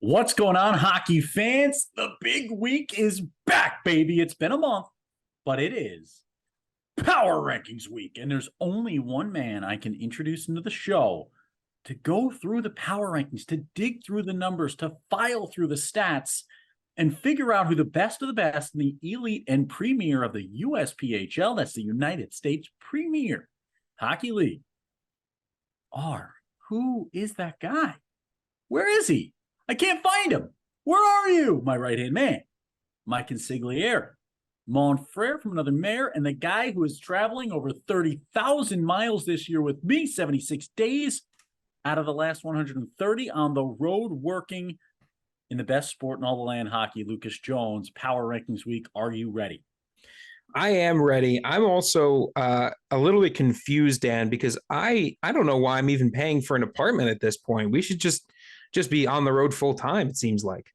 What's going on, hockey fans? The big week is back, baby. It's been a month, but it is Power Rankings week. And there's only one man I can introduce into the show to go through the power rankings, to dig through the numbers, to file through the stats, and figure out who the best of the best in the elite and premier of the USPHL, that's the United States Premier Hockey League, are. Who is that guy? Where is he? I can't find him. Where are you, my right-hand man? My consigliere, Monfrere from another mayor, and the guy who is traveling over 30,000 miles this year with me, 76 days out of the last 130 on the road working in the best sport in all the land, hockey. Lucas Jones, Power Rankings Week. Are you ready? I am ready. I'm also a little bit confused, Dan, because I don't know why I'm even paying for an apartment at this point. We should just be on the road full time, it seems like.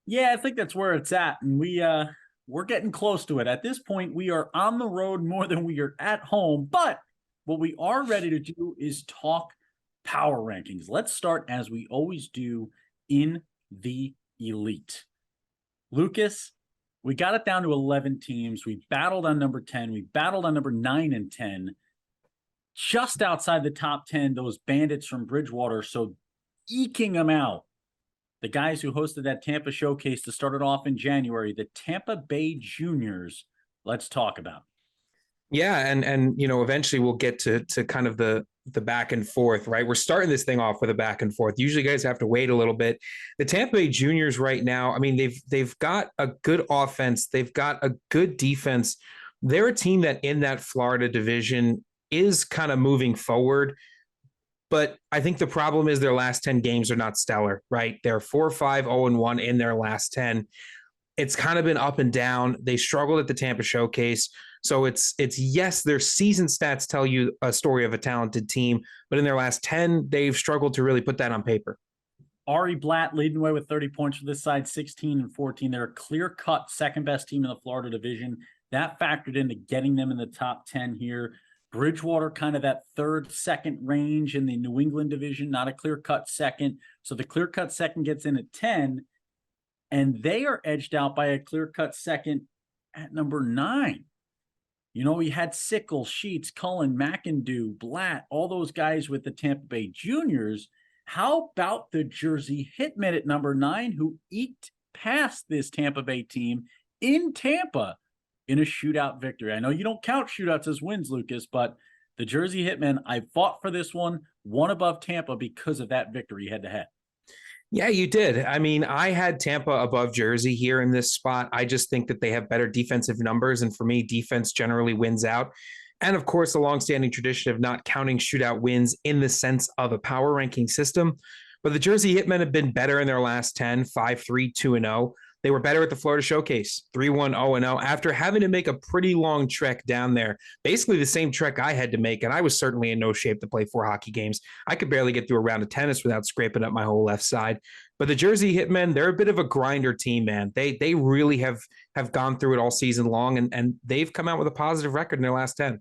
Yeah, I think that's where it's at, and we're getting close to it. At this point, we are on the road more than we are at home, but what we are ready to do is talk power rankings. Let's start as we always do in the elite. Lucas, we got it down to 11 teams. We battled on number 10. We battled on number 9 and 10. Just outside the top 10, those bandits from Bridgewater. So eking them out. The guys who hosted that Tampa showcase to start it off in January, the Tampa Bay Juniors. Let's talk about. Yeah, and eventually we'll get to kind of the back and forth, right? We're starting this thing off with a back and forth. Usually guys have to wait a little bit. The Tampa Bay Juniors right now, I mean, they've got a good offense, they've got a good defense. They're a team that in that Florida division is kind of moving forward. But I think the problem is their last 10 games are not stellar, right? They're 4-5, 0-1 in their last 10. It's kind of been up and down. They struggled at the Tampa showcase. So it's yes, their season stats tell you a story of a talented team, but in their last 10, they've struggled to really put that on paper. Ari Blatt leading the way with 30 points for this side, 16 and 14. They're a clear-cut second best team in the Florida division. That factored into getting them in the top 10 here. Bridgewater kind of that third, second range in the New England division, not a clear-cut second. So the clear-cut second gets in at 10, and they are edged out by a clear-cut second at number 9. You know, we had Sickle, Sheets, Cullen, McIndoe, Blatt, all those guys with the Tampa Bay Juniors. How about the Jersey Hitmen at number 9, who eked past this Tampa Bay team in Tampa in a shootout victory? I know you don't count shootouts as wins, Lucas, but the Jersey Hitmen, I fought for this one above Tampa because of that victory head-to-head. Yeah, you did. I mean, I had Tampa above Jersey here in this spot. I just think that they have better defensive numbers. And for me, defense generally wins out. And of course, the longstanding tradition of not counting shootout wins in the sense of a power ranking system. But the Jersey Hitmen have been better in their last 10, 5-3, 2-0. They were better at the Florida Showcase, 3-1, 0-0, after having to make a pretty long trek down there. Basically the same trek I had to make, and I was certainly in no shape to play 4 hockey games. I could barely get through a round of tennis without scraping up my whole left side. But the Jersey Hitmen, they're a bit of a grinder team, man. They really have gone through it all season long, and they've come out with a positive record in their last 10.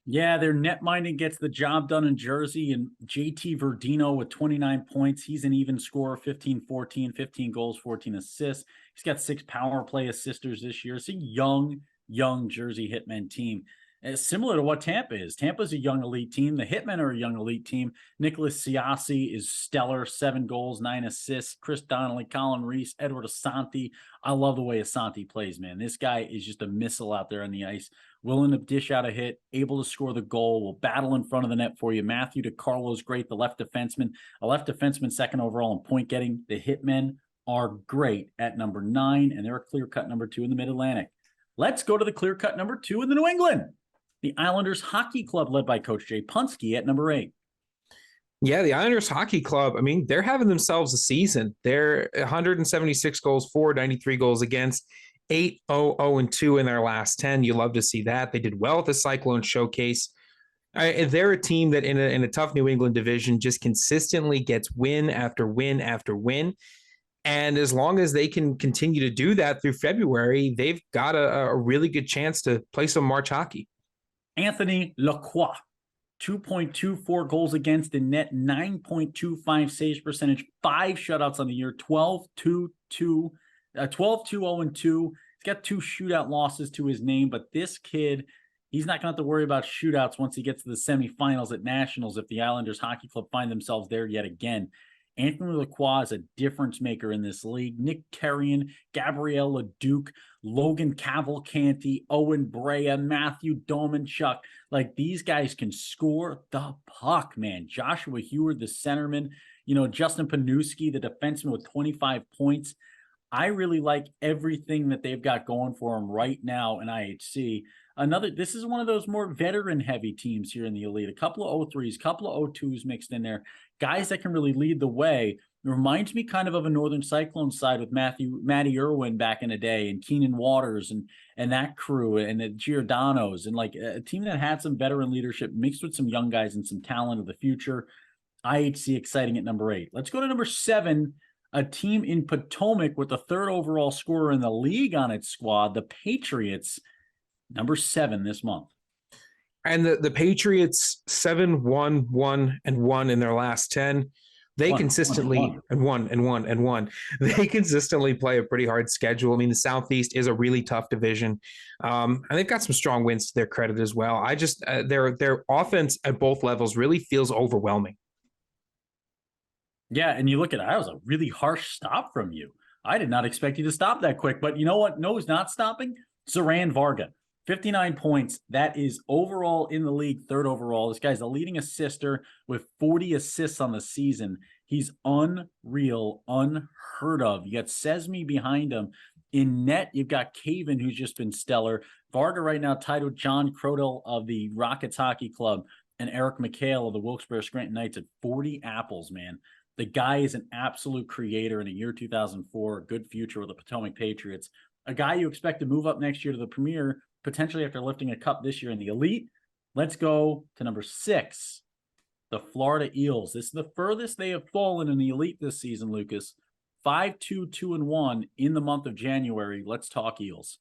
Yeah, their netminding gets the job done in Jersey, and JT Verdino with 29 points. He's an even scorer, 15-14, 15 goals, 14 assists. He's got 6 power play assisters this year. It's a young Jersey Hitmen team. It's similar to what Tampa is. Tampa's a young elite team. The Hitmen are a young elite team. Nicholas Siasi is stellar, 7 goals, 9 assists. Chris Donnelly, Colin Reese, Edward Asante. I love the way Asante plays, man. This guy is just a missile out there on the ice. Willing to dish out a hit, able to score the goal, will battle in front of the net for you. Matthew DiCarlo's great, the left defenseman. A left defenseman second overall in point getting. The Hitmen are great at number 9, and they're a clear-cut number 2 in the Mid-Atlantic. Let's go to the clear-cut number 2 in the New England. The Islanders Hockey Club, led by Coach Jay Punske at number 8. Yeah, the Islanders Hockey Club, I mean, they're having themselves a season. They're 176 goals for, 93 goals against, 8-0-0-2 in their last 10. You love to see that. They did well at the Cyclone Showcase. They're a team that in a tough New England division just consistently gets win after win after win. And as long as they can continue to do that through February, they've got a really good chance to play some March hockey. Anthony Lacroix, 2.24 goals against in net, 9.25 saves percentage, 5 shutouts on the year, 12-2-2, 12-2-0-2. He's got 2 shootout losses to his name, but this kid, he's not going to have to worry about shootouts once he gets to the semifinals at Nationals if the Islanders Hockey Club find themselves there yet again. Anthony Lacroix is a difference maker in this league. Nick Carrion, Gabriel Leduc, Logan Cavalcanti, Owen Brea, Matthew Domanchuk. Like, these guys can score the puck, man. Joshua Heward, the centerman, Justin Panuski, the defenseman with 25 points. I really like everything that they've got going for them right now in IHC. This is one of those more veteran-heavy teams here in the Elite. A couple of 03s, couple of 02s mixed in there. Guys that can really lead the way. It reminds me kind of a Northern Cyclone side with Matty Irwin back in the day, and Keenan Waters and that crew, and the Giordano's, and like a team that had some veteran leadership mixed with some young guys and some talent of the future. IHC exciting at number 8. Let's go to number 7. A team in Potomac with the 3rd overall scorer in the league on its squad, the Patriots, number 7 this month. And the Patriots 7-1-1-1 in their last 10. They consistently play a pretty hard schedule. I mean, the Southeast is a really tough division, and they've got some strong wins to their credit as well. I just their offense at both levels really feels overwhelming. Yeah, and you look at it, that was a really harsh stop from you. I did not expect you to stop that quick, but you know what? No, who's not stopping? Zoran Varga. 59 points. That is overall in the league, 3rd overall. This guy's the leading assister with 40 assists on the season. He's unreal, unheard of. You got Sesme behind him. In net, you've got Caven, who's just been stellar. Varga right now tied with John Crodell of the Rockets Hockey Club and Eric McHale of the Wilkes-Barre Scranton Knights at 40 apples, man. The guy is an absolute creator in a year 2004, a good future with the Potomac Patriots. A guy you expect to move up next year to the Premier, potentially after lifting a cup this year in the Elite. Let's go to number 6, the Florida Eels. This is the furthest they have fallen in the Elite this season, Lucas. 5-2-2-1 in the month of January. Let's talk Eels.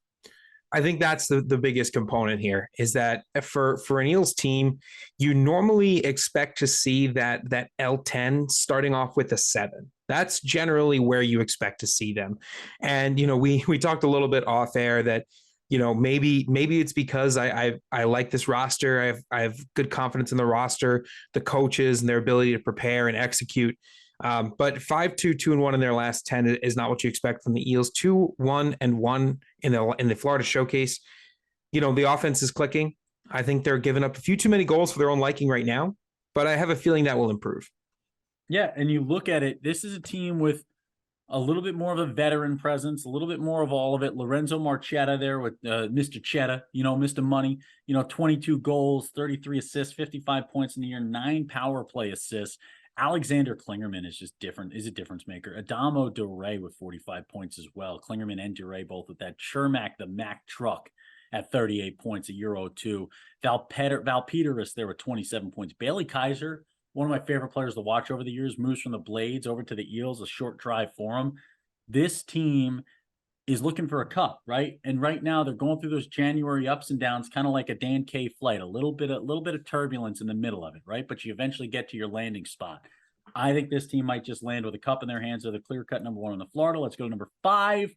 I think that's the biggest component here, is that for an Eels team, you normally expect to see that L10 starting off with a 7. That's generally where you expect to see them. And, we talked a little bit off air that, maybe it's because I like this roster. I have good confidence in the roster, the coaches, and their ability to prepare and execute. But 5-2-2-1 in their last 10 is not what you expect from the Eels. 2-1-1 in the Florida Showcase. The offense is clicking. I think they're giving up a few too many goals for their own liking right now, but I have a feeling that will improve. Yeah, and you look at it, this is a team with a little bit more of a veteran presence, a little bit more of all of it. Lorenzo Marchetta there with Mr. Chetta, Mr. Money, 22 goals, 33 assists, 55 points in the year, 9 power play assists. Alexander Klingerman is just different, is a difference maker. Adamo Duray with 45 points as well. Klingerman and Duray both with that. Chermak, the Mack truck, at 38 points, a Euro 2. Val Peteris there with 27 points. Bailey Kaiser, one of my favorite players to watch over the years, moves from the Blades over to the Eels, a short drive for him. This team is looking for a cup, right? And right now they're going through those January ups and downs, kind of like a Dan K flight, a little bit of turbulence in the middle of it, right? But you eventually get to your landing spot. I think this team might just land with a cup in their hands or the clear-cut number 1 in the Florida. Let's go to number 5.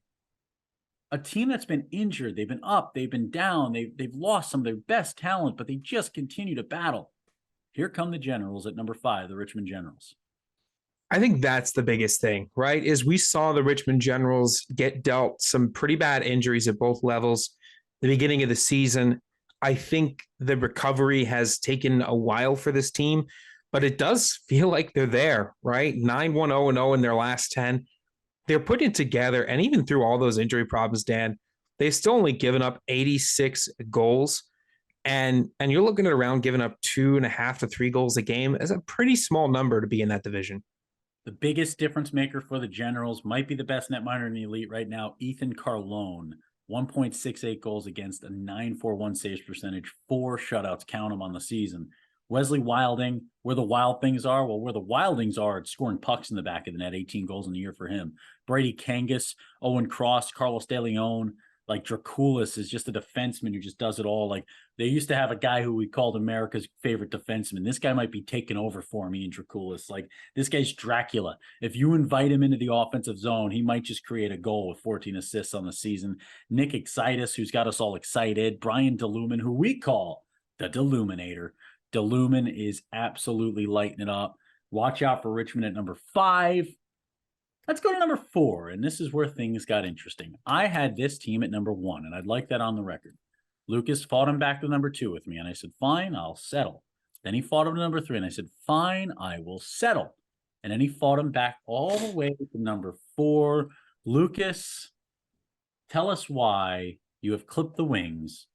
A team that's been injured. They've been up, they've been down, they've lost some of their best talent, but they just continue to battle. Here come the Generals at number 5, the Richmond Generals. I think that's the biggest thing, right? Is we saw the Richmond Generals get dealt some pretty bad injuries at both levels the beginning of the season. I think the recovery has taken a while for this team, but it does feel like they're there, right? 9-1-0-0 in their last 10. They're putting it together, and even through all those injury problems, Dan, they've still only given up 86 goals. And you're looking at around giving up 2.5 to 3 goals a game as a pretty small number to be in that division. The biggest difference maker for the Generals might be the best netminder in the Elite right now, Ethan Carlone. 1.68 goals against, a 9.41 saves percentage, 4 shutouts, count them on the season. Wesley Wilding, where the Wild Things are, well, where the Wildings are, it's scoring pucks in the back of the net, 18 goals in a year for him. Brady Kangas, Owen Cross, Carlos De Leon, Like Draculis is just a defenseman who just does it all. Like they used to have a guy who we called America's favorite defenseman. This guy might be taking over for me in Draculis. Like this guy's Dracula. If you invite him into the offensive zone, he might just create a goal with 14 assists on the season. Nick Excitus, who's got us all excited. Brian DeLumen, who we call the Deluminator. DeLumen is absolutely lighting it up. Watch out for Richmond at number 5. Let's go to number 4, and this is where things got interesting. I had this team at number 1, and I'd like that on the record. Lucas fought him back to number 2 with me, and I said, fine, I'll settle. Then he fought him to number 3, and I said, fine, I will settle. And then he fought him back all the way to number 4. Lucas, tell us why you have clipped the wings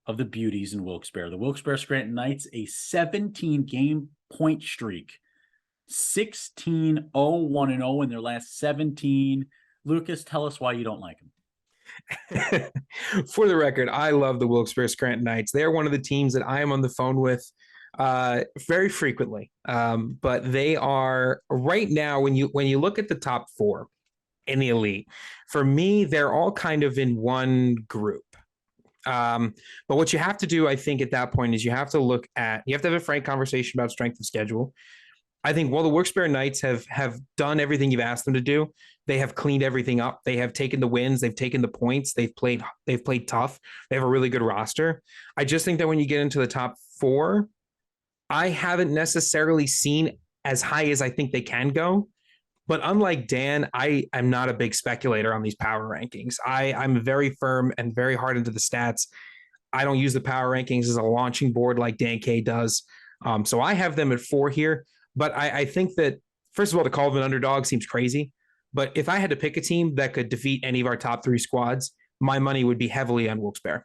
of the beauties in Wilkes-Barre. The Wilkes-Barre Scranton Knights, a 17-game point streak. 16-0-1-0 in their last 17. Lucas, tell us why you don't like them. For the record, I love the Wilkes-Barre Scranton Knights. They're one of the teams that I am on the phone with very frequently. But they are right now, when you look at the top 4 in the elite, for me, they're all kind of in one group. But what you have to do, I think, at that point is you have to have a frank conversation about strength of schedule. I think while the Wilkes-Barre Knights have done everything you've asked them to do, they have cleaned everything up. They have taken the wins. They've taken the points. They've played tough. They have a really good roster. I just think that when you get into the top 4, I haven't necessarily seen as high as I think they can go. But unlike Dan, I am not a big speculator on these power rankings. I'm very firm and very hard into the stats. I don't use the power rankings as a launching board like Dan K does. So I have them at 4 here. But I think that, first of all, the call of an underdog seems crazy. But if I had to pick a team that could defeat any of our top 3 squads, my money would be heavily on Wilkes-Barre.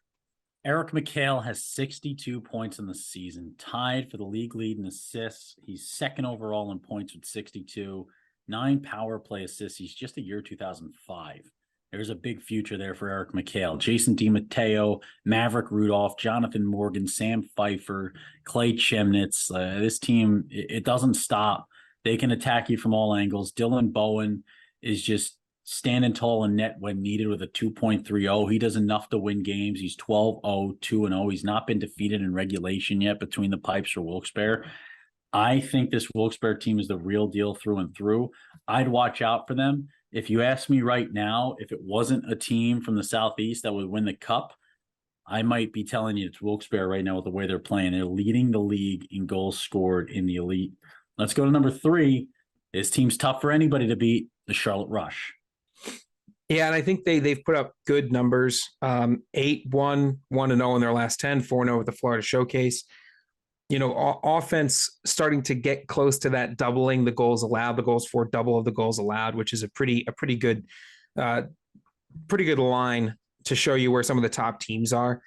Eric McHale has 62 points in the season, tied for the league lead in assists. He's second overall in points with 62, 9 power play assists. He's just a year 2005. There's a big future there for Eric McHale. Jason DiMatteo, Maverick Rudolph, Jonathan Morgan, Sam Pfeiffer, Clay Chemnitz. This team, it doesn't stop. They can attack you from all angles. Dylan Bowen is just standing tall in net when needed with a 2.30. He does enough to win games. He's 12-0, 2-0. He's not been defeated in regulation yet between the pipes for Wilkes-Barre. I think this Wilkes-Barre team is the real deal through and through. I'd watch out for them. If you ask me right now, if it wasn't a team from the Southeast that would win the cup, I might be telling you it's Wilkes-Barre right now with the way they're playing. They're leading the league in goals scored in the elite. Let's go to number 3. This team's tough for anybody to beat, the Charlotte Rush. Yeah, and I think they've put up good numbers. 8-1, 1-0 in their last 10, 4-0 with the Florida Showcase. Offense starting to get close to that doubling the goals allowed, the goals for double of the goals allowed, which is a pretty good line to show you where some of the top teams are.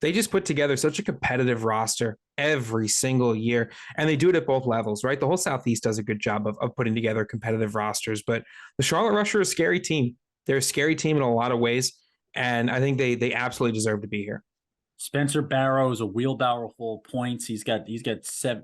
They just put together such a competitive roster every single year, and they do it at both levels, right? The whole Southeast does a good job of putting together competitive rosters, but the Charlotte Rush are a scary team. They're a scary team in a lot of ways, and I think they absolutely deserve to be here. Spencer Barrow is a wheelbarrow full of points. He's got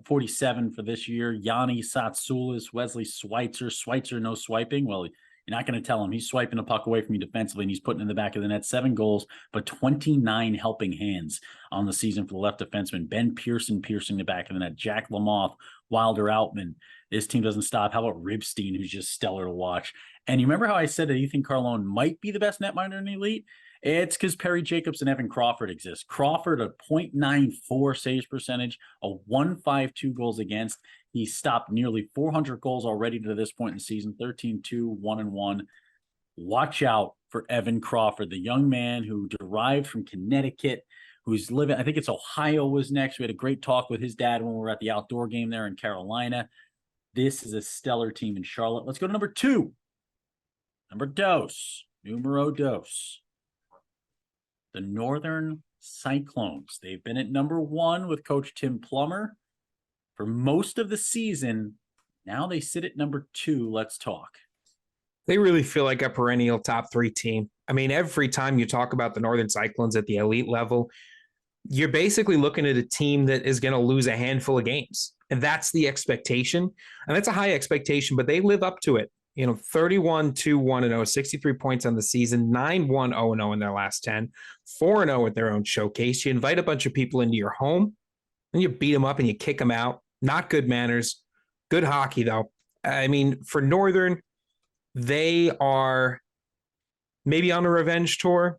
47 for this year. Yanni Satsoulis, Wesley Schweitzer, no swiping. Well, you're not going to tell him. He's swiping the puck away from you defensively, and he's putting in the back of the net. 7 goals, but 29 helping hands on the season for the left defenseman. Ben Pearson piercing the back of the net. Jack Lamoth, Wilder Outman. This team doesn't stop. How about Ribstein, who's just stellar to watch? And you remember how I said that Ethan Carlone might be the best netminder in the elite? It's because Perry Jacobs and Evan Crawford exist. Crawford, a .94 saves percentage, a 1.52 goals against. He stopped nearly 400 goals already to this point in the season, 13-2, 1-1. Watch out for Evan Crawford, the young man who derived from Connecticut, who's living, I think it's Ohio was next. We had a great talk with his dad when we were at the outdoor game there in Carolina. This is a stellar team in Charlotte. Let's go to number 2. Numero dos. The Northern Cyclones. They've been at number 1 with Coach Tim Plummer for most of the season. Now they sit at number 2. Let's talk. They really feel like a perennial top 3 team. I mean, every time you talk about the Northern Cyclones at the elite level, you're basically looking at a team that is going to lose a handful of games. And that's the expectation. And that's a high expectation, but they live up to it 31-2-1-0, 63 points on the season, 9-1-0-0 in their last 10, 4-0 at their own showcase. You invite a bunch of people into your home, and you beat them up and you kick them out. Not good manners. Good hockey, though. I mean, for Northern, they are maybe on a revenge tour.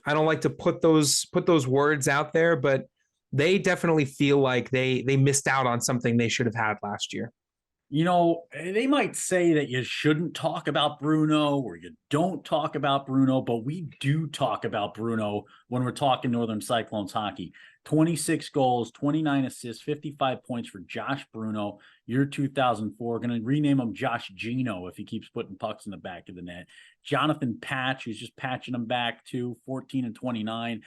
I don't like to put those words out there, but they definitely feel like they missed out on something they should have had last year. They might say that you shouldn't talk about Bruno or you don't talk about Bruno, but we do talk about Bruno when we're talking Northern Cyclones hockey. 26 goals, 29 assists, 55 points for Josh Bruno, year 2004. Going to rename him Josh Gino if he keeps putting pucks in the back of the net. Jonathan Patch, who's just patching him back to 14 and 29.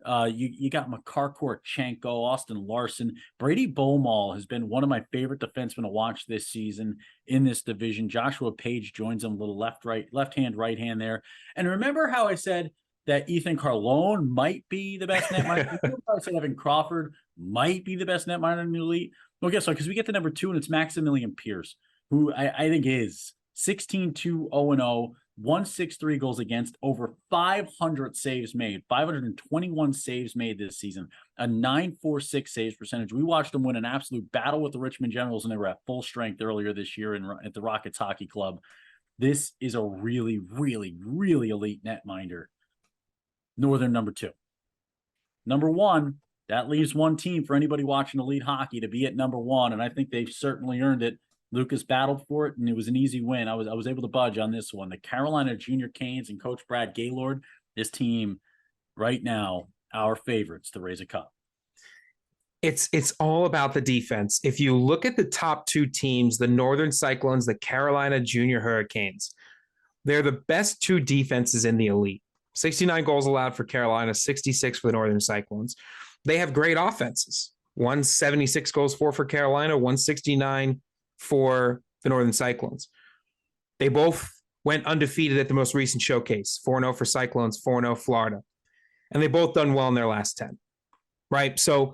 You got Makar Korchenko, Austin Larson. Brady Beaumont has been one of my favorite defensemen to watch this season in this division. Joshua Page joins him, a little left hand, right hand there. And remember how I said that Ethan Carlone might be the best netminder? I said Evan Crawford might be the best netminder in the elite. Well, guess what? Because we get to number 2, and it's Maximilian Pierce, who I think is 16-2-0-0. 163 goals against, over 500 saves made, 521 saves made this season, a 946 saves percentage. We watched them win an absolute battle with the Richmond Generals, and they were at full strength earlier this year at the Rockets Hockey Club. This is a really, really, really elite netminder. Northern number 2. Number 1, that leaves one team for anybody watching elite hockey to be at number 1, and I think they've certainly earned it. Lucas battled for it, and it was an easy win. I was able to budge on this one. The Carolina Junior Canes and Coach Brad Gaylord, this team right now, our favorites to raise a cup. It's all about the defense. If you look at the top 2 teams, the Northern Cyclones, the Carolina Junior Hurricanes, they're the best 2 defenses in the elite. 69 goals allowed for Carolina, 66 for the Northern Cyclones. They have great offenses. 176 goals for Carolina, 169 for the Northern Cyclones. They both went undefeated at the most recent showcase, 4-0 for Cyclones, 4-0 Florida. And they both done well in their last 10, right? So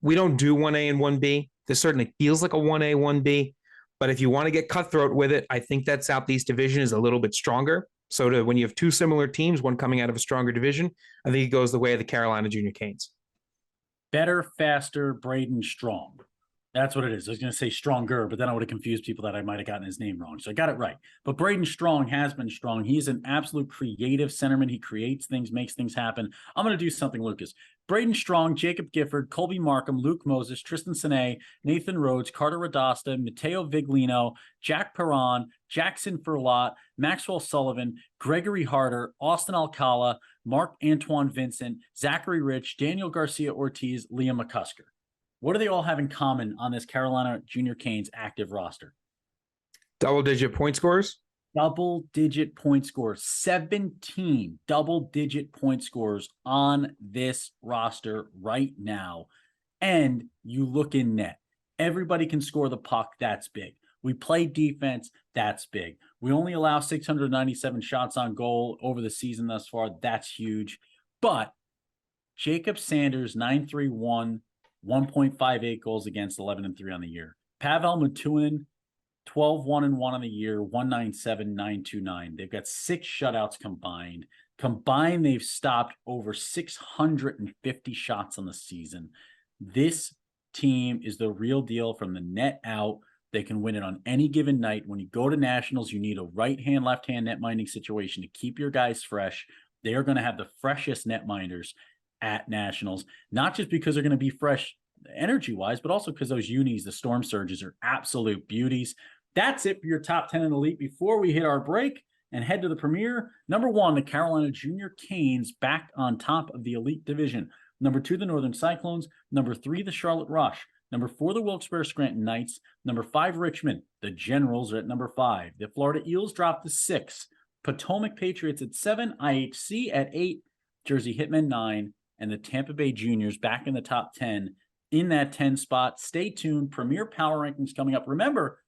we don't do 1A and 1B. This certainly feels like a 1A, 1B. But if you want to get cutthroat with it, I think that Southeast Division is a little bit stronger. So when you have 2 similar teams, one coming out of a stronger division, I think it goes the way of the Carolina Junior Canes. Better, faster, Braden Strong. That's what it is. I was going to say stronger, but then I would have confused people that I might have gotten his name wrong. So I got it right. But Braden Strong has been strong. He's an absolute creative centerman. He creates things, makes things happen. I'm going to do something, Lucas. Braden Strong, Jacob Gifford, Colby Markham, Luke Moses, Tristan Sine, Nathan Rhodes, Carter Radasta, Matteo Viglino, Jack Perron, Jackson Furlot, Maxwell Sullivan, Gregory Harder, Austin Alcala, Mark Antoine Vincent, Zachary Rich, Daniel Garcia Ortiz, Liam McCusker. What do they all have in common on this Carolina Junior Canes active roster? Double-digit point scorers? Double-digit point scorers. 17 double-digit point scorers on this roster right now. And you look in net. Everybody can score the puck. That's big. We play defense. That's big. We only allow 697 shots on goal over the season thus far. That's huge. But Jacob Sanders, 931, 1.58 goals against, 11-3 on the year. Pavel Matuinin, 12-1-1 on the year, 197, 929. They've got 6 shutouts combined. Combined, they've stopped over 650 shots on the season. This team is the real deal from the net out. They can win it on any given night. When you go to nationals, you need a right-hand, left-hand net-minding situation to keep your guys fresh. They are going to have the freshest netminders at nationals, not just because they're going to be fresh energy-wise, but also because those unis, the Storm Surges, are absolute beauties. That's it for your top 10 in elite. Before we hit our break and head to the premiere, number 1, the Carolina Junior Canes back on top of the elite division. Number 2, the Northern Cyclones. Number 3, the Charlotte Rush. Number 4, the Wilkes-Barre Scranton Knights. Number 5, Richmond. The Generals are at number 5. The Florida Eels drop to 6. Potomac Patriots at 7. IHC at 8. Jersey Hitmen 9. And the Tampa Bay Juniors back in the top 10 in that 10 spot. Stay tuned. Premier Power Rankings coming up. Remember,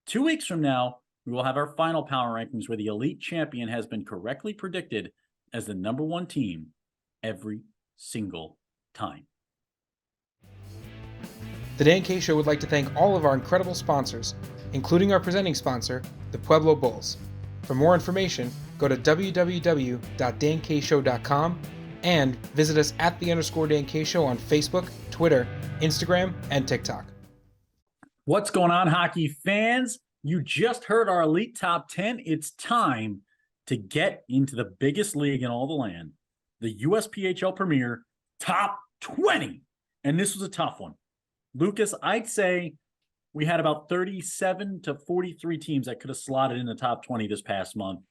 2 weeks from now, we will have our final Power Rankings where the elite champion has been correctly predicted as the number 1 team every single time. The Dan K Show would like to thank all of our incredible sponsors. including our presenting sponsor, the Pueblo Bulls. For more information, go to www.dankshow.com and visit us at @the_DanK on Facebook, Twitter, Instagram, and TikTok. What's going on, hockey fans? You just heard our Elite Top 10. It's time to get into the biggest league in all the land, the USPHL Premier Top 20. And this was a tough one. Lucas, I'd say we had about 37 to 43 teams that could have slotted in the top 20 this past month.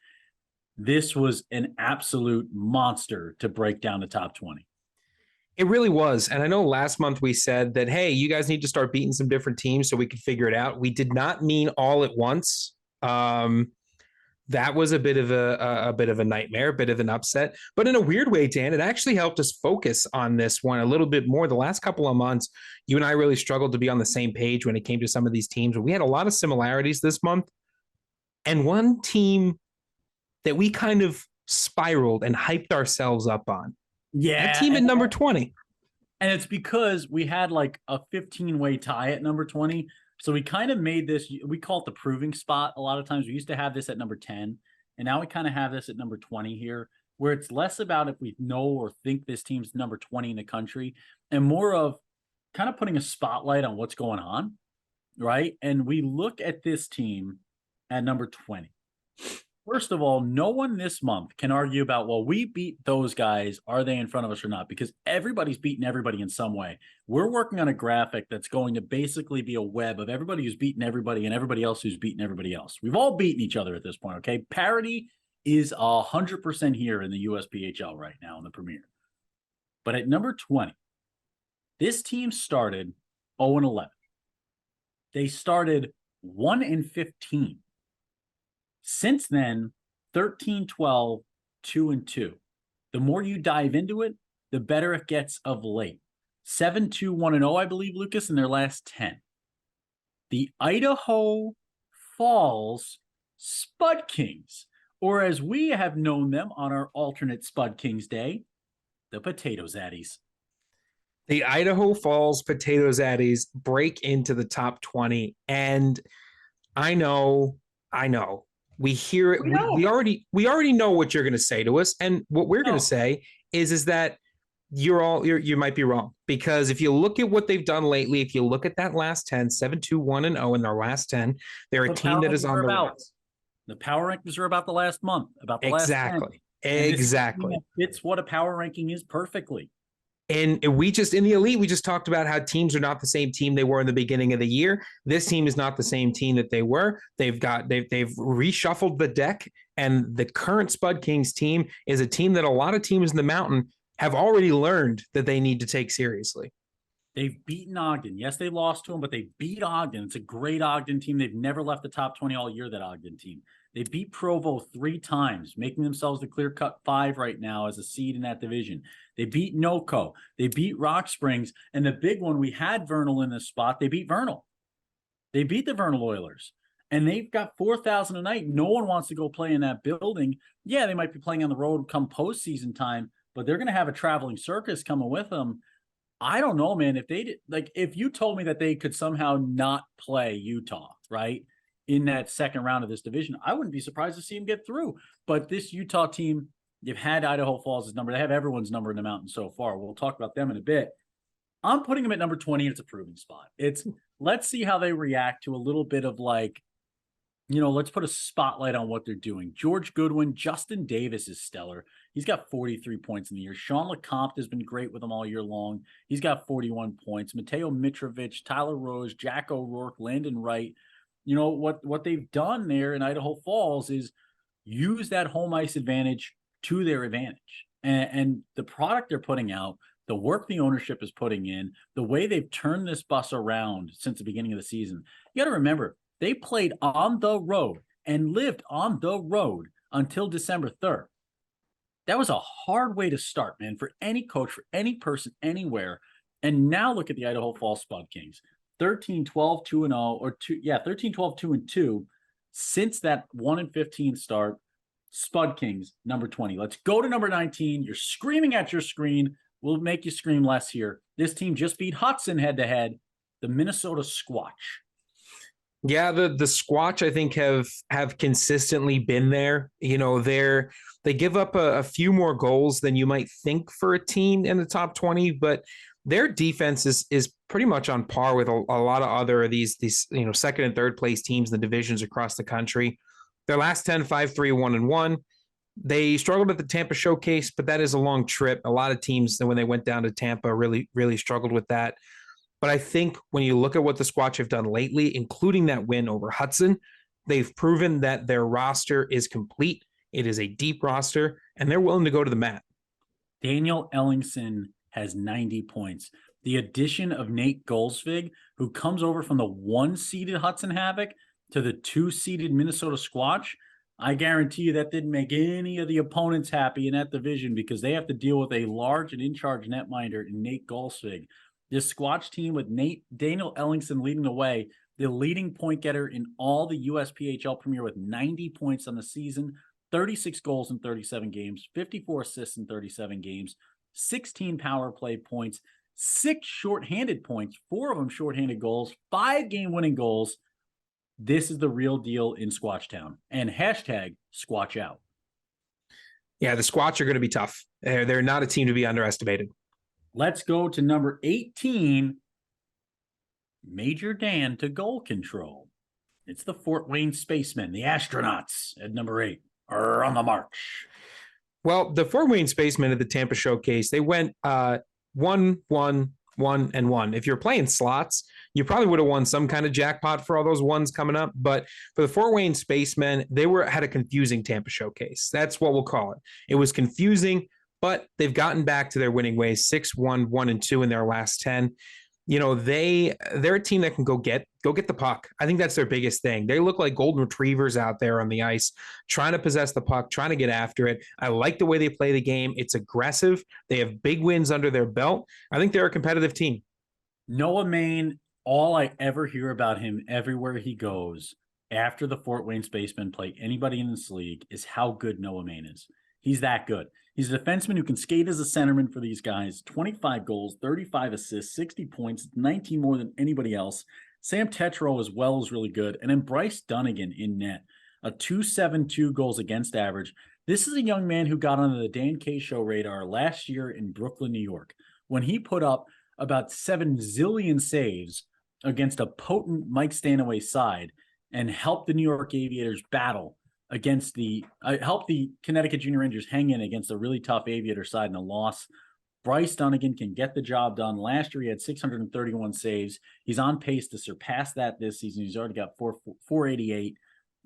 This was an absolute monster to break down the top 20. It really was. And I know last month we said that, hey, you guys need to start beating some different teams so we could figure it out. We did not mean all at once. That was a bit of a nightmare, a bit of an upset. But in a weird way, Dan, it actually helped us focus on this one a little bit more. The last couple of months, you and I really struggled to be on the same page when it came to some of these teams. But we had a lot of similarities this month. And one team that we kind of spiraled and hyped ourselves up on. Yeah. That team at number 20. And it's because we had like a 15-way tie at number 20. So we kind of made this, we call it the proving spot. A lot of times we used to have this at number 10. And now we kind of have this at number 20 here, where it's less about if we know or think this team's number 20 in the country and more of kind of putting a spotlight on what's going on, right? And we look at this team at number 20. First of all, no one this month can argue about, well, we beat those guys. Are they in front of us or not? Because everybody's beaten everybody in some way. We're working on a graphic that's going to basically be a web of everybody who's beaten everybody and everybody else who's beaten everybody else. We've all beaten each other at this point, okay? Parity is 100% here in the USPHL right now in the Premier. But at number 20, this team started 0-11. They started 1-15. Since then, 13-12, 2-2. The more you dive into it, the better it gets of late. 7-2-1-0, I believe, Lucas, in their last 10. The Idaho Falls Spud Kings, or as we have known them on our alternate Spud Kings day, the Potato Zaddies. The Idaho Falls Potato Zaddies break into the top 20. And I know. We hear it. We already know what you're going to say to us, and what we're going to say is that you might be wrong, because if you look at what they've done lately, if you look at that last 10, 7-2-1-0 in their last 10, they're a team that is on the rise. The power rankings are about the last month, about the last 10. Exactly. It's what a power ranking is perfectly. And we just, in the Elite, we just talked about how teams are not the same team they were in the beginning of the year. This team is not the same team that they were. They've reshuffled the deck, and the current Spud Kings team is a team that a lot of teams in the Mountain have already learned that they need to take seriously. They've beaten Ogden. Yes, they lost to them, but they beat Ogden. It's a great Ogden team. They've never left the top 20 all year, that Ogden team. They beat Provo 3 times, making themselves the clear-cut 5 right now as a seed in that division. They beat NoCo. They beat Rock Springs. And the big one, we had Vernal in this spot. They beat Vernal. They beat the Vernal Oilers. And they've got 4,000 a night. No one wants to go play in that building. Yeah, they might be playing on the road come postseason time, but they're going to have a traveling circus coming with them. I don't know, man. If they did, if you told me that they could somehow not play Utah, right, in that second round of this division, I wouldn't be surprised to see them get through. But this Utah team, you've had Idaho Falls' number. They have everyone's number in the Mountain so far. We'll talk about them in a bit. I'm putting them at number 20, and it's a proving spot. It's, let's see how they react to a little bit of let's put a spotlight on what they're doing. George Goodwin, Justin Davis is stellar. He's got 43 points in the year. Sean LeCompte has been great with them all year long. He's got 41 points. Mateo Mitrovic, Tyler Rose, Jack O'Rourke, Landon Wright. You know, what they've done there in Idaho Falls is use that home ice advantage to their advantage. And the product they're putting out, the work the ownership is putting in, the way they've turned this bus around since the beginning of the season. You got to remember, they played on the road and lived on the road until December 3rd. That was a hard way to start, man, for any coach, for any person, anywhere. And now look at the Idaho Falls Spud Kings. 13-12, 2-0, or 13-12, 2-2 since that 1-15 start. Spud Kings, number 20. Let's go to number 19. You're screaming at your screen. We'll make you scream less here. This team just beat Hudson head-to-head, the Minnesota Squatch. Yeah, the Squatch I think have consistently been there. They give up a few more goals than you might think for a team in the top 20, but their defense is pretty much on par with a lot of other of these second and third place teams in the divisions across the country. Their last 10, 5-3, 1-1. They struggled at the Tampa Showcase, but that is a long trip. A lot of teams, when they went down to Tampa, really, really struggled with that. But I think when you look at what the Squatch have done lately, including that win over Hudson, they've proven that their roster is complete. It is a deep roster, and they're willing to go to the mat. Daniel Ellingson has 90 points. The addition of Nate Goldsvig, who comes over from the 1-seeded Hudson Havoc to the 2-seeded Minnesota Squatch, I guarantee you that didn't make any of the opponents happy in that division because they have to deal with a large and in-charge netminder in Nate Goldsvig. This Squatch team with Daniel Ellingson leading the way, the leading point getter in all the USPHL Premier with 90 points on the season, 36 goals in 37 games, 54 assists in 37 games, 16 power play points, 6 shorthanded points, 4 of them shorthanded goals, 5 game-winning goals. This is the real deal in Squatch Town. And hashtag Squatch out. Yeah, the Squatch are going to be tough. They're not a team to be underestimated. Let's go to number 18, Major Dan to goal control. It's the Fort Wayne Spacemen, the astronauts at number 8, are on the march. Well, the Fort Wayne Spacemen at the Tampa Showcase, they went 1-1-1-1. If you're playing slots, you probably would have won some kind of jackpot for all those ones coming up. But for the Fort Wayne Spacemen, they had a confusing Tampa Showcase. That's what we'll call it. It was confusing, but they've gotten back to their winning ways, 6-1, 1-2 in their last 10. They're a team that can go get the puck. I think that's their biggest thing. They look like golden retrievers out there on the ice, trying to possess the puck, trying to get after it. I like the way they play the game. It's aggressive. They have big wins under their belt. I think they're a competitive team. Noah Main, all I ever hear about him everywhere he goes after the Fort Wayne Spacemen play anybody in this league is how good Noah Main is. He's that good. He's a defenseman who can skate as a centerman for these guys. 25 goals, 35 assists, 60 points, 19 more than anybody else. Sam Tetro as well is really good. And then Bryce Dunnigan in net, a 2.72 goals against average. This is a young man who got on the Dan K Show radar last year in Brooklyn, New York, when he put up about 7 zillion saves against a potent Mike Stanaway side and helped the New York Aviators battle against help the Connecticut Junior Rangers hang in against a really tough Aviator side in a loss. Bryce Dunnigan can get the job done. Last year, he had 631 saves. He's on pace to surpass that this season. He's already got 488.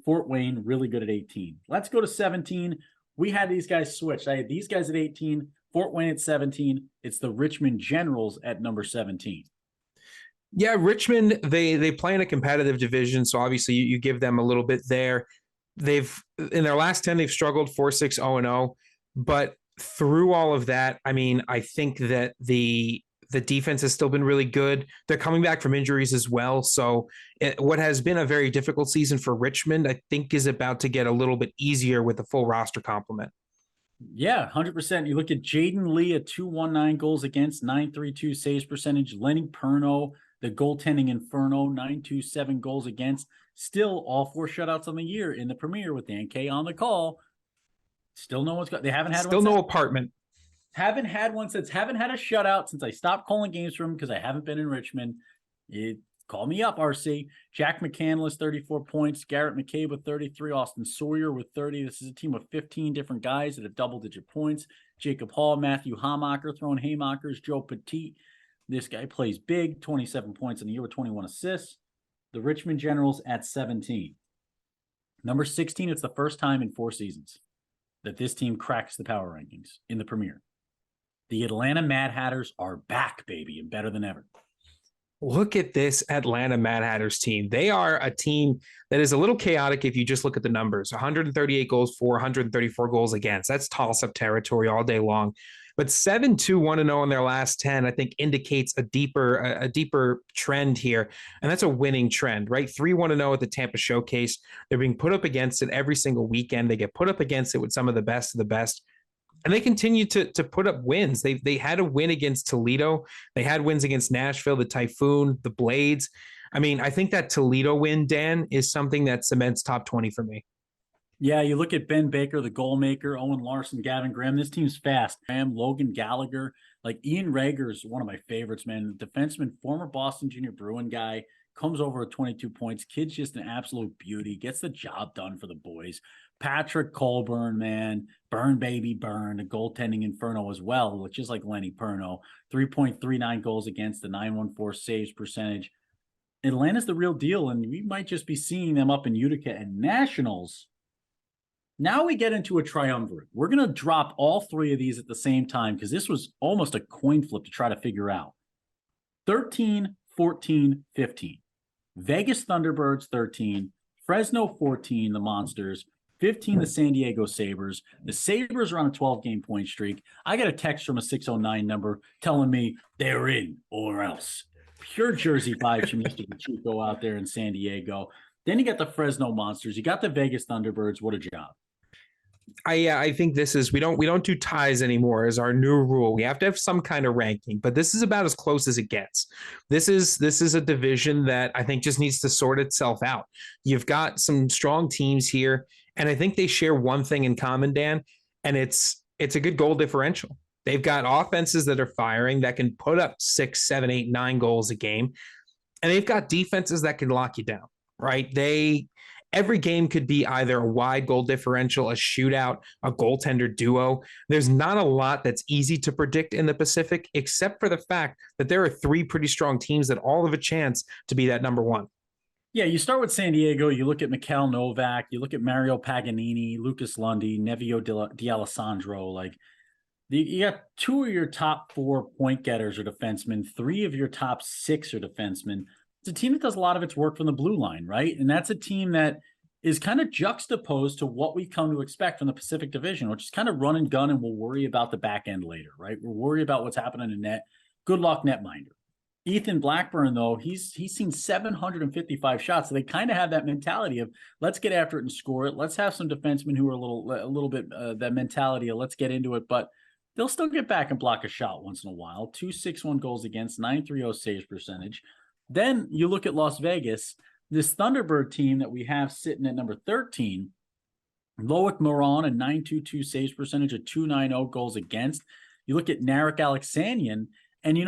Fort Wayne, really good at 18. Let's go to 17. We had these guys switched. I had these guys at 18, Fort Wayne at 17. It's the Richmond Generals at number 17. Yeah, Richmond, they play in a competitive division, so obviously you give them a little bit there. They've in their last 10, they've struggled 4-6-0-0, but through all of that, I mean, I think that the defense has still been really good. They're coming back from injuries as well. So what has been a very difficult season for Richmond, I think is about to get a little bit easier with the full roster complement. Yeah, 100%. You look at Jaden Lee at 2.19 goals against, 9.32 saves percentage. Lenny Perno, the goaltending inferno, 9.27 goals against. Still all 4 shutouts on the year in the Premier with Dan K on the call. Still no one's got. They haven't had still no apartment. Haven't had a shutout since I stopped calling games for him because I haven't been in Richmond. Call me up, RC. Jack McCandless, 34 points. Garrett McCabe with 33. Austin Sawyer with 30. This is a team of 15 different guys that have double-digit points. Jacob Hall, Matthew Hamacher throwing haymakers. Joe Petit. This guy plays big, 27 points in the year with 21 assists. The Richmond Generals at 17. Number 16, it's the first time in 4 seasons that this team cracks the power rankings in the Premier. The Atlanta Mad Hatters are back, baby, and better than ever. Look at this Atlanta Mad Hatters team. They are a team that is a little chaotic if you just look at the numbers. 138 goals for, 134 goals against. That's toss-up territory all day long. But 7-2-1-0 in their last 10, I think, indicates a deeper trend here. And that's a winning trend, right? 3-1-0 at the Tampa Showcase. They're being put up against it every single weekend. They get put up against it with some of the best of the best. And they continue to put up wins. They had a win against Toledo. They had wins against Nashville, the Typhoon, the Blades. I mean, I think that Toledo win, Dan, is something that cements top 20 for me. Yeah, you look at Ben Baker, the goal maker, Owen Larson, Gavin Graham. This team's fast. Graham, Logan Gallagher, like Ian Rager's one of my favorites, man. Defenseman, former Boston Junior Bruin guy, comes over with 22 points. Kid's just an absolute beauty. Gets the job done for the boys. Patrick Colburn, man, burn baby burn, a goaltending inferno as well, which is like Lenny Perno. 3.39 goals against, the 914 saves percentage. Atlanta's the real deal, and we might just be seeing them up in Utica and Nationals. Now we get into a triumvirate. We're going to drop all three of these at the same time because this was almost a coin flip to try to figure out. 13, 14, 15. Vegas Thunderbirds, 13. Fresno, 14, the Monsters. 15, the San Diego Sabres. The Sabres are on a 12-game point streak. I got a text from a 609 number telling me they're in or else. Pure Jersey vibes from Mr. Pachuco out there in San Diego. Then you got the Fresno Monsters. You got the Vegas Thunderbirds. What a job. I think this is we don't do ties anymore as our new rule. We have to have some kind of ranking, but this is about as close as it gets. This is a division that I think just needs to sort itself out. You've got some strong teams here, and I think they share one thing in common, Dan, and it's a good goal differential. They've got offenses that are firing that can put up 6, 7, 8, 9 goals a game, and they've got defenses that can lock you down. Right? Every game could be either a wide goal differential, a shootout, a goaltender duo. There's not a lot that's easy to predict in the Pacific, except for the fact that there are three pretty strong teams that all have a chance to be that number one. Yeah, you start with San Diego. You look at Mikhail Novak. You look at Mario Paganini, Lucas Lundy, Nevio D'Alessandro. Like, you got two of your top 4 point getters or defensemen. 3 of your top 6 are defensemen. It's a team that does a lot of its work from the blue line, right? And that's a team that is kind of juxtaposed to what we've come to expect from the Pacific Division, which is kind of run and gun, and we'll worry about the back end later, right? We'll worry about what's happening in net. Good luck, netminder. Ethan Blackburn, though, he's seen 755 shots. So they kind of have that mentality of let's get after it and score it. Let's have some defensemen who are a little bit that mentality of let's get into it, but they'll still get back and block a shot once in a while. 2.61 goals against, 9.30 saves percentage. Then you look at Las Vegas, this Thunderbird team that we have sitting at number 13, Loic Moron, a 9.22 saves percentage, a 2.90 goals against. You look at Narek Alexanian, and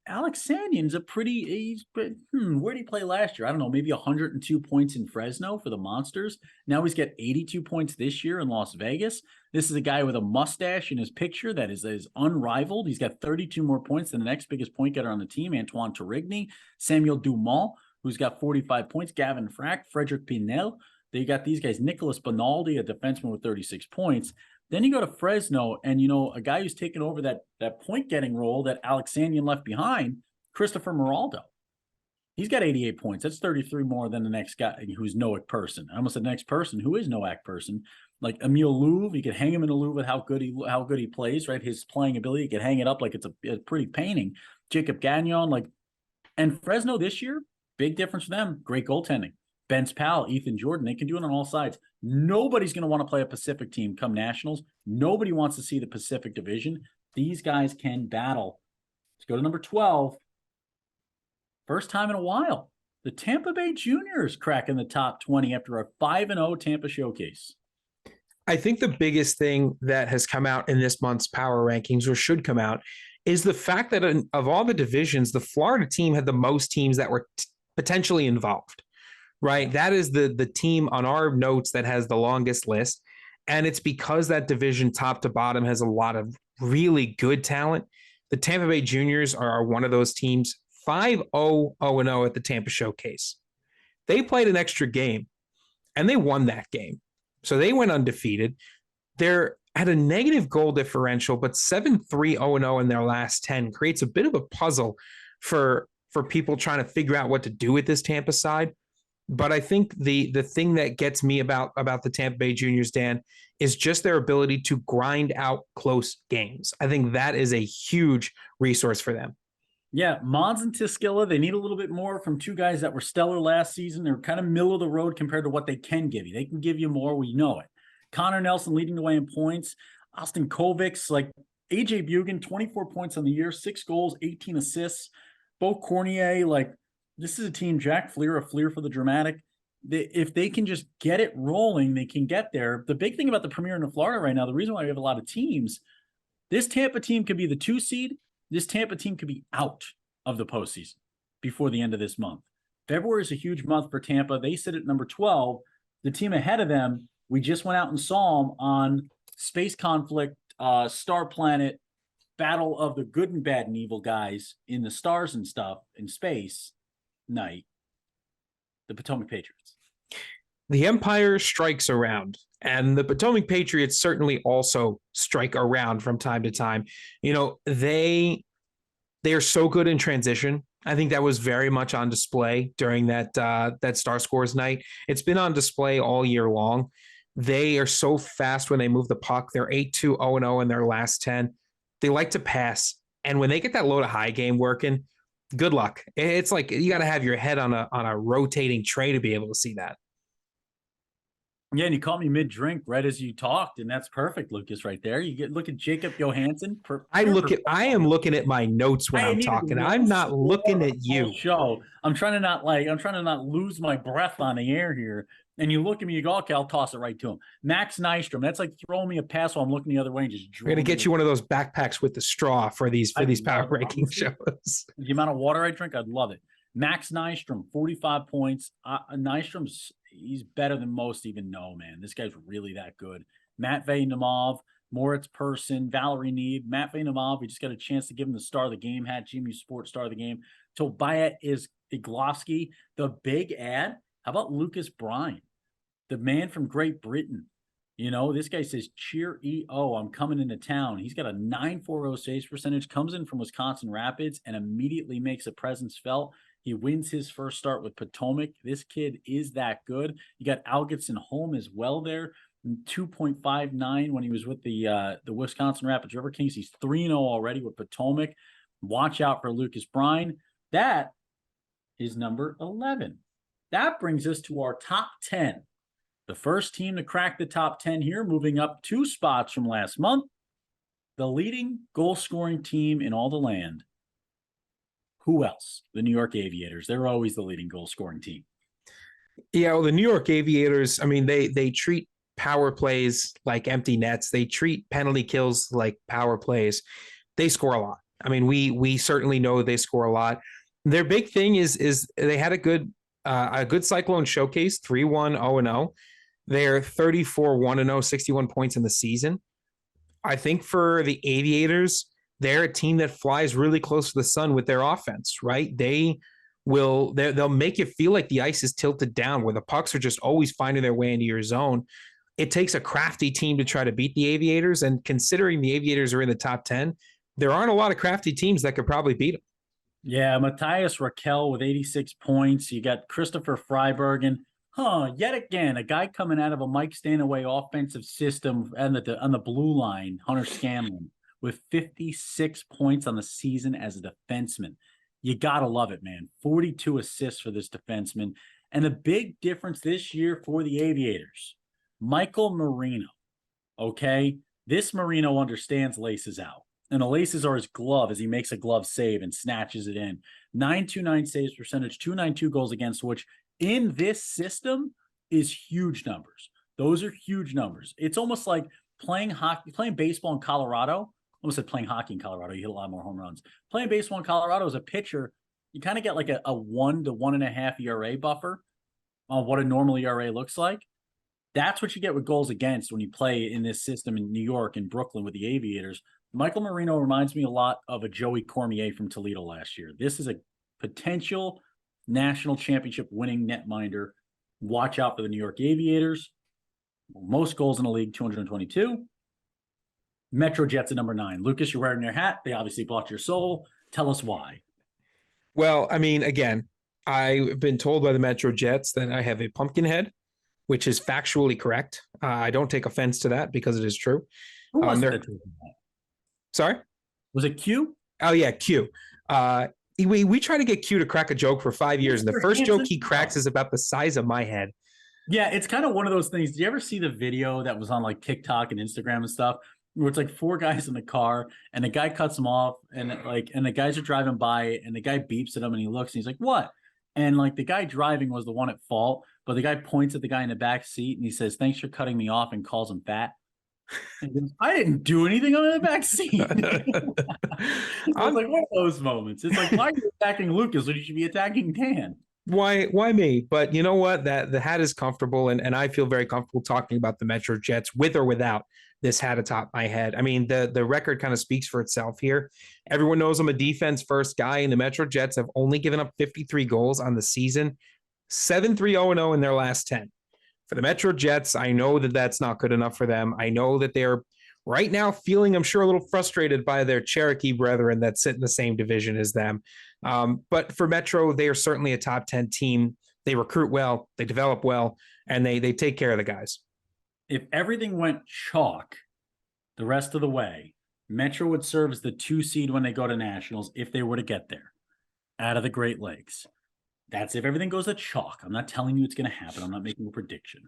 Alexanian's where did he play last year? I don't know, maybe 102 points in Fresno for the Monsters. Now he's got 82 points this year in Las Vegas. This is a guy with a mustache in his picture that is unrivaled. He's got 32 more points than the next biggest point getter on the team, Antoine Torigny, Samuel Dumont, who's got 45 points, Gavin Frack, Frederick Pinel. They got these guys, Nicholas Bonaldi, a defenseman with 36 points. Then you go to Fresno, and a guy who's taken over that point-getting role that Alexanian left behind, Christopher Moraldo. He's got 88 points. That's 33 more than the next guy who's Noack Person. I almost said next person. Who is Noack Person? Like Emile Louv, you could hang him in a Louv with how good he plays, right? His playing ability, you could hang it up like it's a pretty painting. Jacob Gagnon, and Fresno this year, big difference for them. Great goaltending. Ben's pal, Ethan Jordan, they can do it on all sides. Nobody's going to want to play a Pacific team come Nationals. Nobody wants to see the Pacific Division. These guys can battle. Let's go to number 12. First time in a while, the Tampa Bay Juniors cracking the top 20 after a 5-0 Tampa showcase. I think the biggest thing that has come out in this month's power rankings, or should come out, is the fact that of all the divisions, the Florida team had the most teams that were potentially involved. Right. That is the team on our notes that has the longest list. And it's because that division top to bottom has a lot of really good talent. The Tampa Bay Juniors are one of those teams, 5-0-0-0 at the Tampa Showcase. They played an extra game and they won that game. So they went undefeated. They're at a negative goal differential, but 7-3-0-0 in their last 10 creates a bit of a puzzle for people trying to figure out what to do with this Tampa side. But I think the thing that gets me about the Tampa Bay Juniors, Dan, is just their ability to grind out close games. I think that is a huge resource for them. Yeah, Mons and Tiskilla, they need a little bit more from two guys that were stellar last season. They're kind of middle of the road compared to what they can give you. They can give you more, we know it. Connor Nelson leading the way in points. Austin Kovacs, AJ Bugan, 24 points on the year, 6 goals, 18 assists. Bo Cornier, This is a team, Jack Fleer, a Fleer for the dramatic. If they can just get it rolling, they can get there. The big thing about the Premier in Florida right now, the reason why we have a lot of teams, this Tampa team could be the 2 seed. This Tampa team could be out of the postseason before the end of this month. February is a huge month for Tampa. They sit at number 12. The team ahead of them, we just went out and saw them on Space Conflict, Star Planet, Battle of the Good and Bad and Evil guys in the stars and stuff in space night. The Potomac Patriots. The Empire strikes around, and the Potomac Patriots certainly also strike around from time to time. You know, they are so good in transition. I think that was very much on display during that Star Scores night. It's been on display all year long. They are so fast when they move the puck. They're 8-2, 0-0 in their last 10. They like to pass. And when they get that low to high game working, good luck. It's like you got to have your head on a rotating tray to be able to see that. Yeah, and you caught me mid-drink right as you talked, and that's perfect, Lucas, right there. You look at Jacob Johansson. I am looking at my notes when I'm talking. I'm not looking at you. Show. I'm trying to not lose my breath on the air here. And you look at me, you go, okay, I'll toss it right to him. Max Nystrom. That's like throwing me a pass while I'm looking the other way and just. We're gonna get you one of those backpacks with the straw for these power ranking shows. The amount of water I drink, I'd love it. Max Nystrom, 45 points. He's better than most even know, man. This guy's really that good. Matt Vainamov, Moritz Persson, Valerie Need. Matt Vainamov, we just got a chance to give him the star of the game hat, GMU Sports star of the game. Tobias Iglovsky, the big ad. How about Lucas Bryan, the man from Great Britain? You know, this guy says, cheer EO, I'm coming into town. He's got a 940 saves percentage, comes in from Wisconsin Rapids, and immediately makes a presence felt. He wins his first start with Potomac. This kid is that good. You got Algetson home as well there. 2.59 when he was with the Wisconsin Rapids River Kings. He's 3-0 already with Potomac. Watch out for Lucas Bryan. That is number 11. That brings us to our top 10. The first team to crack the top 10 here, moving up 2 spots from last month. The leading goal-scoring team in all the land. Who else? The New York Aviators. They're always the leading goal-scoring team. Yeah, well, the New York Aviators, I mean, they treat power plays like empty nets. They treat penalty kills like power plays. They score a lot. I mean, we certainly know they score a lot. Their big thing is they had a good Cyclone showcase, 3-1, 0-0. They're 34-1-0, 61 points in the season. I think for the Aviators, they're a team that flies really close to the sun with their offense, right? They'll make you feel like the ice is tilted down, where the pucks are just always finding their way into your zone. It takes a crafty team to try to beat the Aviators, and considering the Aviators are in the top 10, there aren't a lot of crafty teams that could probably beat them. Yeah, Matthias Raquel with 86 points. You got Christopher Freibergen. Yet again, a guy coming out of a Mike Stanaway offensive system on the blue line, Hunter Scanlon, with 56 points on the season as a defenseman. You got to love it, man. 42 assists for this defenseman. And the big difference this year for the Aviators, Michael Marino, okay? This Marino understands laces out. And the laces are his glove as he makes a glove save and snatches it in. 929 saves percentage, 292 goals against, which in this system is huge numbers. Those are huge numbers. It's almost like playing baseball in Colorado. I almost said playing hockey in Colorado. You hit a lot more home runs. Playing baseball in Colorado as a pitcher, you kind of get like a 1 to 1.5 ERA buffer on what a normal ERA looks like. That's what you get with goals against when you play in this system in New York and Brooklyn with the Aviators. Michael Marino reminds me a lot of a Joey Cormier from Toledo last year. This is a potential national championship winning netminder. Watch out for the New York Aviators. Most goals in the league, 222. Metro Jets at number 9. Lucas, you're wearing their hat. They obviously bought your soul. Tell us why. Well, I mean, again, I've been told by the Metro Jets that I have a pumpkin head, which is factually correct. I don't take offense to that because it is true. Who was that? Sorry? Was it Q? Oh, yeah, Q. We try to get Q to crack a joke for 5 years, and the first joke he cracks is about the size of my head. Yeah, it's kind of one of those things. Did you ever see the video that was on like TikTok and Instagram and stuff, where it's like 4 guys in the car and the guy cuts them off and the guys are driving by and the guy beeps at him and he looks and he's like, "What?" And like the guy driving was the one at fault, but the guy points at the guy in the back seat and he says, "Thanks for cutting me off," and calls him fat. And he goes, "I didn't do anything. I'm in the back seat." So it's like one of those moments. It's like, why are you attacking Lucas when you should be attacking Dan? Why me? But you know what? That the hat is comfortable, and I feel very comfortable talking about the Metro Jets with or without this hat atop my head. I mean, the record kind of speaks for itself here. Everyone knows I'm a defense first guy, and the Metro Jets have only given up 53 goals on the season, 7-3-0-0 in their last 10. For the Metro Jets, I know that that's not good enough for them. I know that they're right now feeling, I'm sure, a little frustrated by their Cherokee brethren that sit in the same division as them. But for Metro, they are certainly a top 10 team. They recruit well, they develop well, and they take care of the guys. If everything went chalk the rest of the way, Metro would serve as the 2 seed when they go to nationals if they were to get there out of the Great Lakes. That's if everything goes to chalk. I'm not telling you it's going to happen. I'm not making a prediction.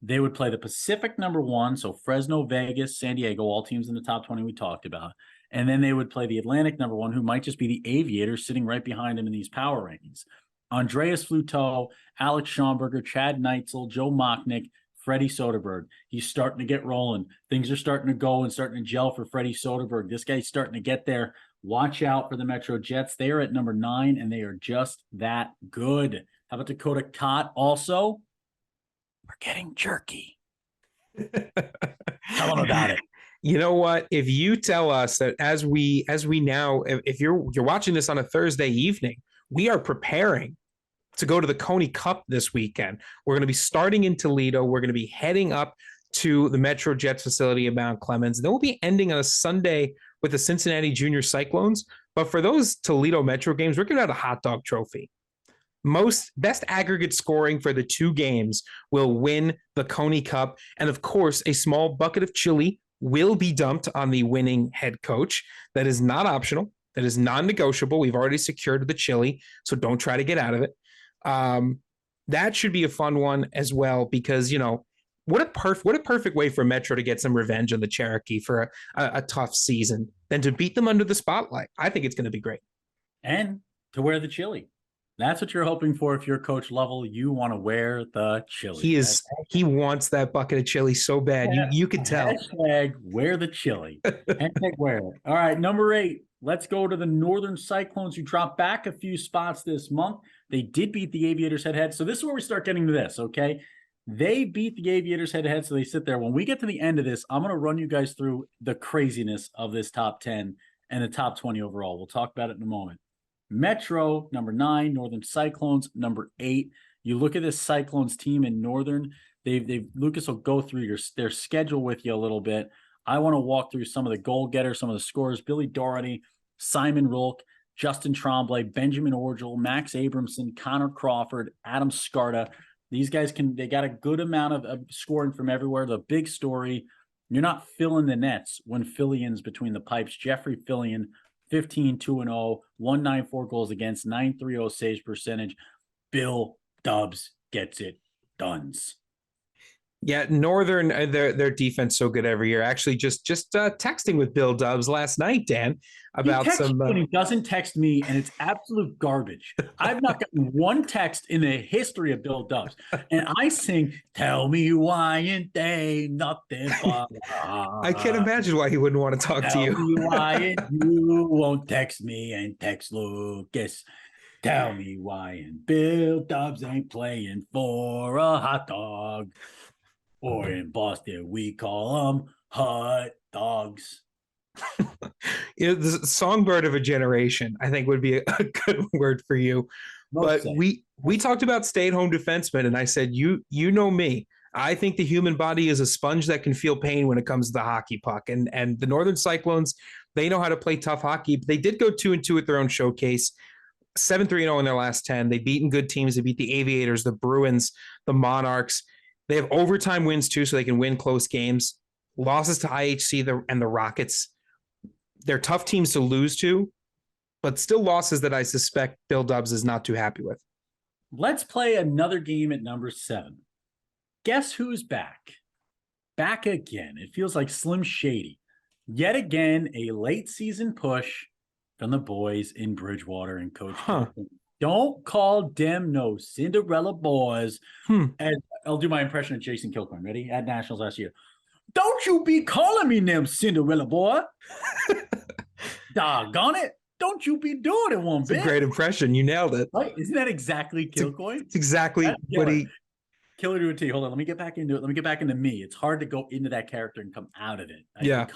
They would play the Pacific number 1, so Fresno, Vegas, San Diego, all teams in the top 20 we talked about. And then they would play the Atlantic number 1, who might just be the Aviators sitting right behind him in these power rankings. Andreas Fluteau, Alex Schomburger, Chad Neitzel, Joe Mocknick, Freddie Soderberg. He's starting to get rolling. Things are starting to go and starting to gel for Freddie Soderberg. This guy's starting to get there. Watch out for the Metro Jets. They are at number 9, and they are just that good. How about Dakota Cott? Also, we're getting jerky. Tell them about it. You know what? If you tell us that as we now, if you're watching this on a Thursday evening, we are preparing to go to the Coney Cup this weekend. We're going to be starting in Toledo. We're going to be heading up to the Metro Jets facility in Mount Clemens. And then we'll be ending on a Sunday with the Cincinnati Junior Cyclones. But for those Toledo Metro games, we're giving out a hot dog trophy. Best aggregate scoring for the 2 games will win the Coney Cup. And of course, a small bucket of chili will be dumped on the winning head coach. That is not optional. That is non-negotiable. We've already secured the chili, so don't try to get out of it. That should be a fun one as well, because, you know, what a perfect way for Metro to get some revenge on the Cherokee for a tough season than to beat them under the spotlight. I think it's going to be great. And to wear the chili. That's what you're hoping for. If you're Coach Lovell, you want to wear the chili. He wants that bucket of chili so bad. You could tell. Hashtag wear the chili. Hashtag wear it. All right, number 8. Let's go to the Northern Cyclones, who dropped back a few spots this month. They did beat the Aviators head-to-head. So this is where we start getting to this, okay? They beat the Aviators head-to-head, so they sit there. When we get to the end of this, I'm going to run you guys through the craziness of this top 10 and the top 20 overall. We'll talk about it in a moment. Metro, number 9. Northern Cyclones, number 8. You look at this Cyclones team in Northern. Lucas will go through their schedule with you a little bit. I want to walk through some of the goal getters, some of the scorers: Billy Doherty, Simon Rolk, Justin Tremblay, Benjamin Orgel, Max Abramson, Connor Crawford, Adam Scarta. These guys they got a good amount of scoring from everywhere. The big story, you're not filling the nets when Fillian's between the pipes. Jeffrey Fillion, 15-2-0, 194 goals against, 930 saves percentage. Bill Dubs gets it dones. Yeah, Northern, their defense so good every year. Actually, just texting with Bill Dubs last night, Dan, about he doesn't text me, and it's absolute garbage. I've not gotten one text in the history of Bill Dubs, and I sing "Tell Me Why Ain't They Nothing But." I can't imagine why he wouldn't want to talk to you. Tell me why you won't text me and text Lucas. Tell me why and Bill Dubs ain't playing for a hot dog. Or in Boston, we call them hot dogs. The songbird of a generation, I think, would be a good word for you. But we talked about stay-at-home defensemen, and I said, you know me. I think the human body is a sponge that can feel pain when it comes to the hockey puck. And the Northern Cyclones, they know how to play tough hockey. But they did go 2-2 at their own showcase. 7-3-0 in their last 10. They've beaten good teams. They beat the Aviators, the Bruins, the Monarchs. They have overtime wins, too, so they can win close games. Losses to IHC and the Rockets. They're tough teams to lose to, but still losses that I suspect Bill Dubs is not too happy with. Let's play another game at number 7. Guess who's back? Back again. It feels like Slim Shady. Yet again, a late season push from the boys in Bridgewater and Coach Don't call them no Cinderella boys. Hmm. And I'll do my impression of Jason Kilcoyne. Ready? At Nationals last year. Don't you be calling me them Cinderella boy. Doggone it. Don't you be doing it one It's a bit. great impression. You nailed it. Right? Isn't that exactly Kilcoyne? It's exactly what he. Killer to a T. Hold on. Let me get back into it. Let me get back into me. It's hard to go into that character and come out of it. Yeah.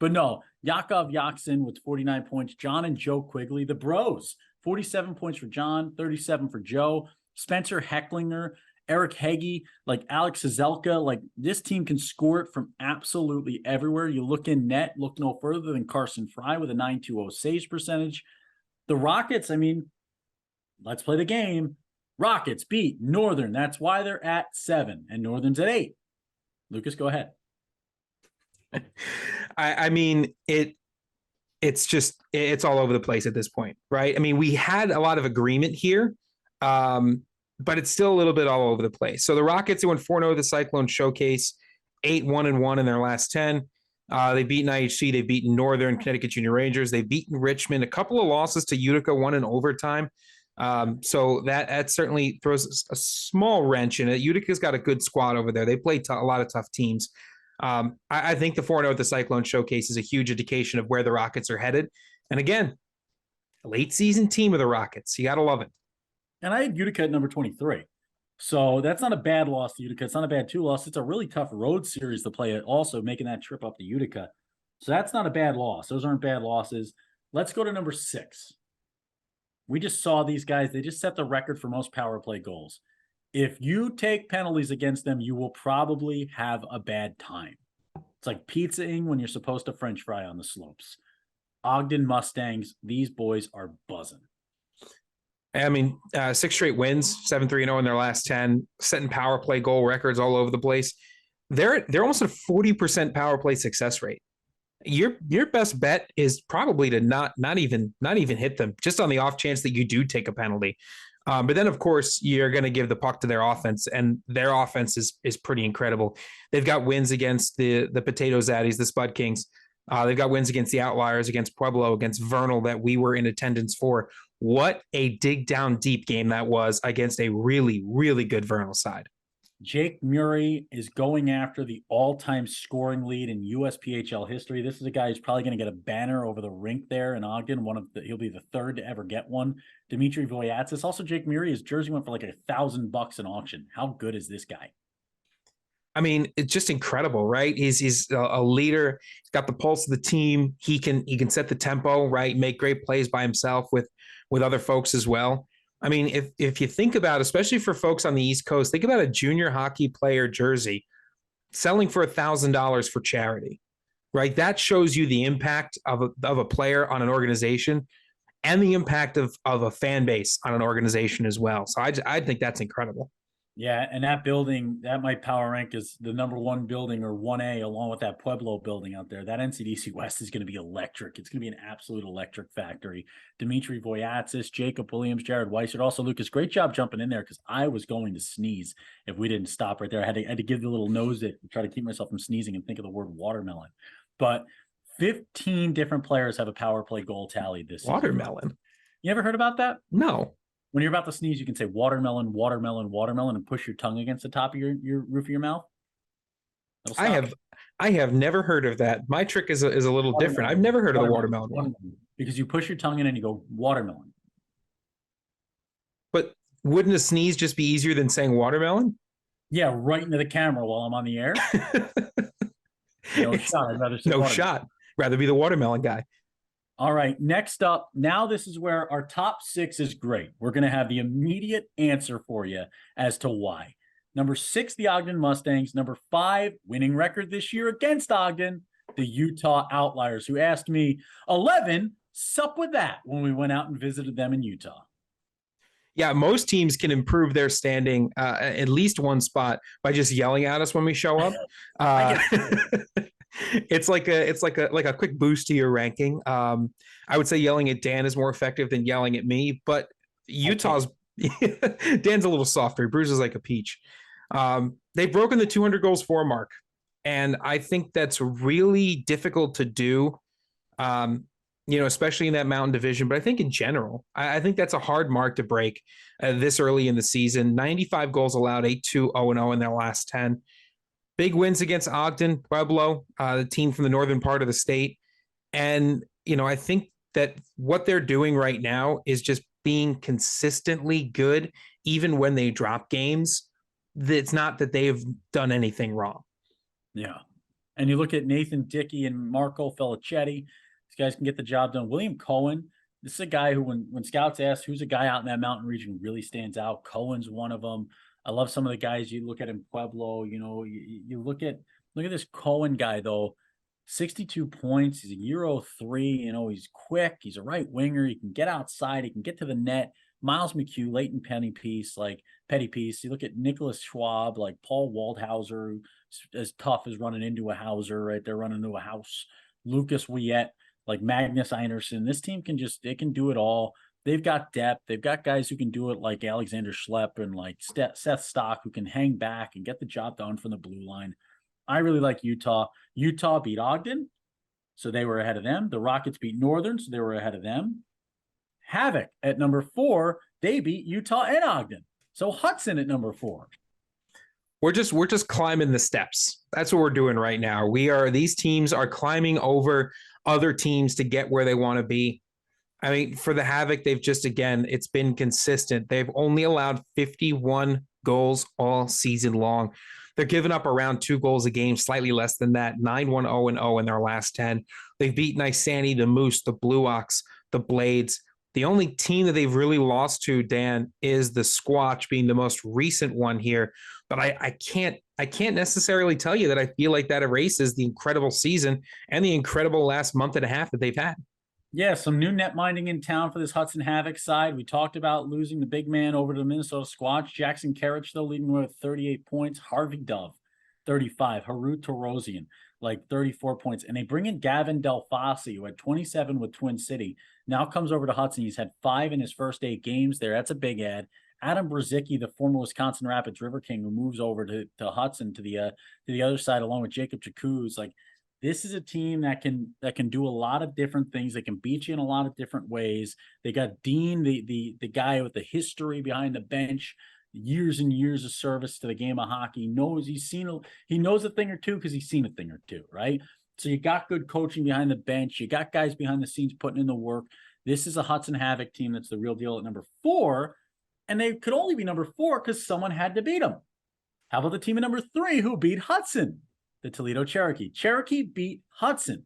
But no, Yakov Yaksin with 49 points. John and Joe Quigley, the bros, 47 points for John, 37 for Joe. Spencer Hecklinger, Eric Heggie, like Alex Zazelka. Like this team can score it from absolutely everywhere. You look in net, look no further than Carson Fry with a 920 saves percentage. The Rockets, I mean, let's play the game. Rockets beat Northern. That's why they're at 7 and Northern's at 8. Lucas, go ahead. I mean, it's all over the place at this point, right? I mean, we had a lot of agreement here, but it's still a little bit all over the place. So the Rockets, they went 4-0 the Cyclone Showcase, 8-1-1 in their last 10. They've beaten IHC, they've beaten Northern, Connecticut Junior Rangers, they've beaten Richmond, a couple of losses to Utica, one in overtime. So that certainly throws a small wrench in it. Utica's got a good squad over there. They play a lot of tough teams. I think the 4-0 at the Cyclone Showcase is a huge indication of where the Rockets are headed. And again, late season team of the Rockets. You got to love it. And I had Utica at number 23. So that's not a bad loss to Utica. It's not a bad 2 loss. It's a really tough road series to play it, also making that trip up to Utica. So that's not a bad loss. Those aren't bad losses. Let's go to number 6. We just saw these guys. They just set the record for most power play goals. If you take penalties against them, you will probably have a bad time. It's like pizzaing when you're supposed to French fry on the slopes. Ogden Mustangs, these boys are buzzing. I mean, 6 straight wins, 7-3-0 in their last 10, setting power play goal records all over the place. They're almost a 40% power play success rate. Your best bet is probably to not even hit them, just on the off chance that you do take a penalty. But then, of course, you're going to give the puck to their offense, and their offense is pretty incredible. They've got wins against the Potato Zaddies, the Spud Kings. They've got wins against the Outliers, against Pueblo, against Vernal that we were in attendance for. What a dig down deep game that was against a really, really good Vernal side. Jake Murray is going after the all-time scoring lead in USPHL history. This is a guy who's probably going to get a banner over the rink there in Ogden. He'll be the third to ever get one. Dimitri Voyatsis. Also, Jake Murray, his jersey went for like $1,000 in auction. How good is this guy? I mean, it's just incredible, right? He's a leader. He's got the pulse of the team. He can set the tempo, right? Make great plays by himself with other folks as well. I mean, if you think about, especially for folks on the East Coast, think about a junior hockey player jersey selling for $1,000 for charity, right? That shows you the impact of a player on an organization and the impact of a fan base on an organization as well. So I think that's incredible. Yeah, and that building, that might power rank as the number 1 building or 1A along with that Pueblo building out there. That NCDC West is going to be electric. It's going to be an absolute electric factory. Dimitri Voyatsis, Jacob Williams, Jared Weissert. Also, Lucas, great job jumping in there because I was going to sneeze if we didn't stop right there. I had to give the little nose it, try to keep myself from sneezing and think of the word watermelon. But 15 different players have a power play goal tally this Watermelon. season. You ever heard about that? No. When you're about to sneeze, you can say watermelon, watermelon, watermelon, and push your tongue against the top of your roof of your mouth. I have never heard of that. My trick is a little different. I've never heard of the watermelon one. Because you push your tongue in and you go watermelon. But wouldn't a sneeze just be easier than saying watermelon? Yeah, right into the camera while I'm on the air. No shot. I'd rather say no shot. Rather be the watermelon guy. All right, next up, now this is where our top 6 is great. We're going to have the immediate answer for you as to why. Number 6, the Ogden Mustangs. Number 5, winning record this year against Ogden, the Utah Outliers, who asked me, 11, sup with that, when we went out and visited them in Utah. Yeah, most teams can improve their standing at least one spot by just yelling at us when we show up. It's like a quick boost to your ranking. I would say yelling at Dan is more effective than yelling at me, but Utah's Dan's a little softer. He bruises like a peach. They've broken the 200 goals for mark, and I think that's really difficult to do. especially in that Mountain Division. But I think in general, I think that's a hard mark to break this early in the season. 95 goals allowed, 8-2-0-0 in their last 10. Big wins against Ogden, Pueblo, the team from the northern part of the state. And, I think that what they're doing right now is just being consistently good, even when they drop games. It's not that they've done anything wrong. Yeah. And you look at Nathan Dickey and Marco Felicetti. These guys can get the job done. William Cohen, this is a guy who, when scouts ask who's a guy out in that mountain region really stands out, Cohen's one of them. I love some of the guys you look at in Pueblo. You look at this Cohen guy though, 62 points. He's a Euro 3. He's quick. He's a right winger. He can get outside. He can get to the net. Miles McHugh, Leighton Petty Piece. You look at Nicholas Schwab, like Paul Waldhauser, as tough as running into a Hauser, right? They're running into a house. Lucas Wiet, like Magnus Einerson. This team they can do it all. They've got depth. They've got guys who can do it like Alexander Schlepp and like Seth Stock, who can hang back and get the job done from the blue line. I really like Utah. Utah beat Ogden, so they were ahead of them. The Rockets beat Northern, so they were ahead of them. Havoc at number 4, they beat Utah and Ogden. So Hudson at number 4. We're just climbing the steps. That's what we're doing right now. These teams are climbing over other teams to get where they want to be. I mean, for the Havoc, they've just, again, it's been consistent. They've only allowed 51 goals all season long. They're giving up around 2 goals a game, slightly less than that, 9-1-0-0 in their last 10. They've beaten Isani, the Moose, the Blue Ox, the Blades. The only team that they've really lost to, Dan, is the Squatch, being the most recent one here. But I can't necessarily tell you that I feel like that erases the incredible season and the incredible last month and a half that they've had. Yeah, some new net minding in town for this Hudson Havoc side. We talked about losing the big man over to the Minnesota Squatch. Jackson Karich, though, leading with 38 points. Harvey Dove, 35. Haru Torosian, like 34 points. And they bring in Gavin Delfasi, who had 27 with Twin City. Now comes over to Hudson. He's had 5 in his first 8 games there. That's a big ad. Adam Brzezicki, the former Wisconsin Rapids River King, who moves over to Hudson to the other side, along with Jacob Chakuz. Like, this is a team that can do a lot of different things. They can beat you in a lot of different ways. They got Dean, the guy with the history behind the bench, years and years of service to the game of hockey. He knows a thing or two because he's seen a thing or two, right? So you got good coaching behind the bench. You got guys behind the scenes putting in the work. This is a Hudson Havoc team that's the real deal at number 4, and they could only be number 4 because someone had to beat them. How about the team at number 3 who beat Hudson? The Toledo Cherokee. Cherokee beat Hudson.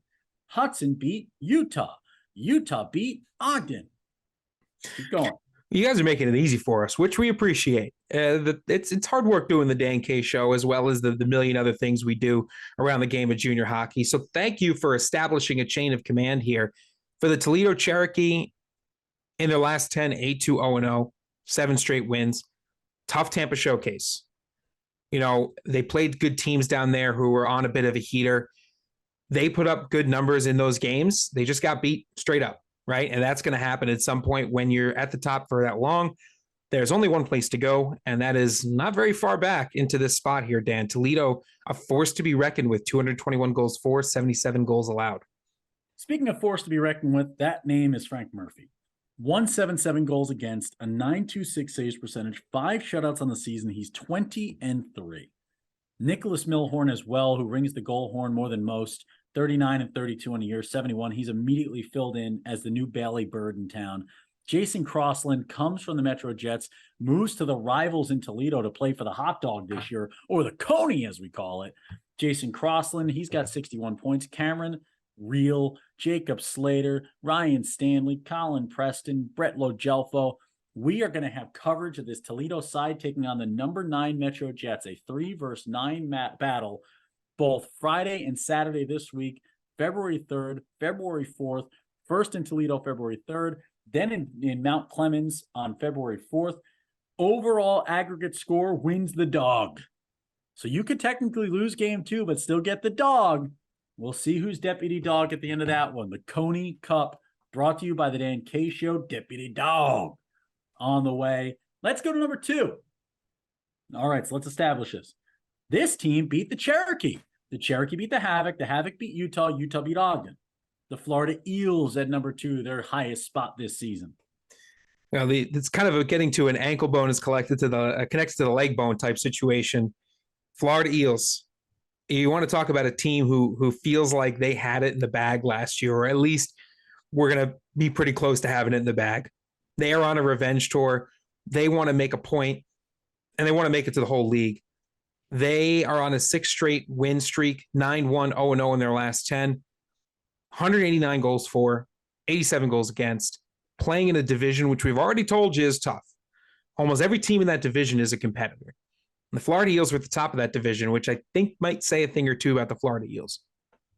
Hudson beat Utah. Utah beat Ogden. Keep going. You guys are making it easy for us, which we appreciate. It's hard work doing the Dan K show, as well as the million other things we do around the game of junior hockey. So thank you for establishing a chain of command here. For the Toledo Cherokee, in their last 10, 8-2-0-0, 7 straight wins. Tough Tampa showcase. They played good teams down there who were on a bit of a heater. They put up good numbers in those games. They just got beat straight up, right? And that's going to happen at some point when you're at the top for that long. There's only one place to go, and that is not very far back into this spot here, Dan. Toledo, a force to be reckoned with, 221 goals for, 77 goals allowed. Speaking of force to be reckoned with, that name is Frank Murphy. 177 goals against, a .926 saves percentage, 5 shutouts on the season. He's 20-3. Nicholas Milhorn as well, who rings the goal horn more than most, 39-32 in a year, 71. He's immediately filled in as the new Bailey Bird in town. Jason Crossland comes from the Metro Jets, moves to the Rivals in Toledo to play for the Hot Dog this year, or the Coney as we call it. Jason Crossland, he's got 61 points. Cameron Real, Jacob Slater, Ryan Stanley, Colin Preston, Brett Logelfo. We are going to have coverage of this Toledo side taking on the number 9 Metro Jets, a 3-versus-9 battle, both Friday and Saturday this week, February 3rd, February 4th, first in Toledo, February 3rd, then in Mount Clemens on February 4th. Overall aggregate score wins the dog. So you could technically lose game 2, but still get the dog. We'll see who's deputy dog at the end of that one. The Coney Cup, brought to you by the Dan K Show. Deputy dog on the way. Let's go to number 2. All right, so let's establish this. This team beat the Cherokee. The Cherokee beat the Havoc. The Havoc beat Utah. Utah beat Ogden. The Florida Eels at number 2, their highest spot this season. It's kind of getting to an ankle bone is connected to the leg bone type situation. Florida Eels. You want to talk about a team who feels like they had it in the bag last year, or at least we're going to be pretty close to having it in the bag. They are on a revenge tour. They want to make a point, and they want to make it to the whole league. They are on a 6 straight win streak, 9-1, 0-0 in their last 10, 189 goals for, 87 goals against, playing in a division which we've already told you is tough. Almost every team in that division is a competitor. And the Florida Eels were at the top of that division, which I think might say a thing or two about the Florida Eels.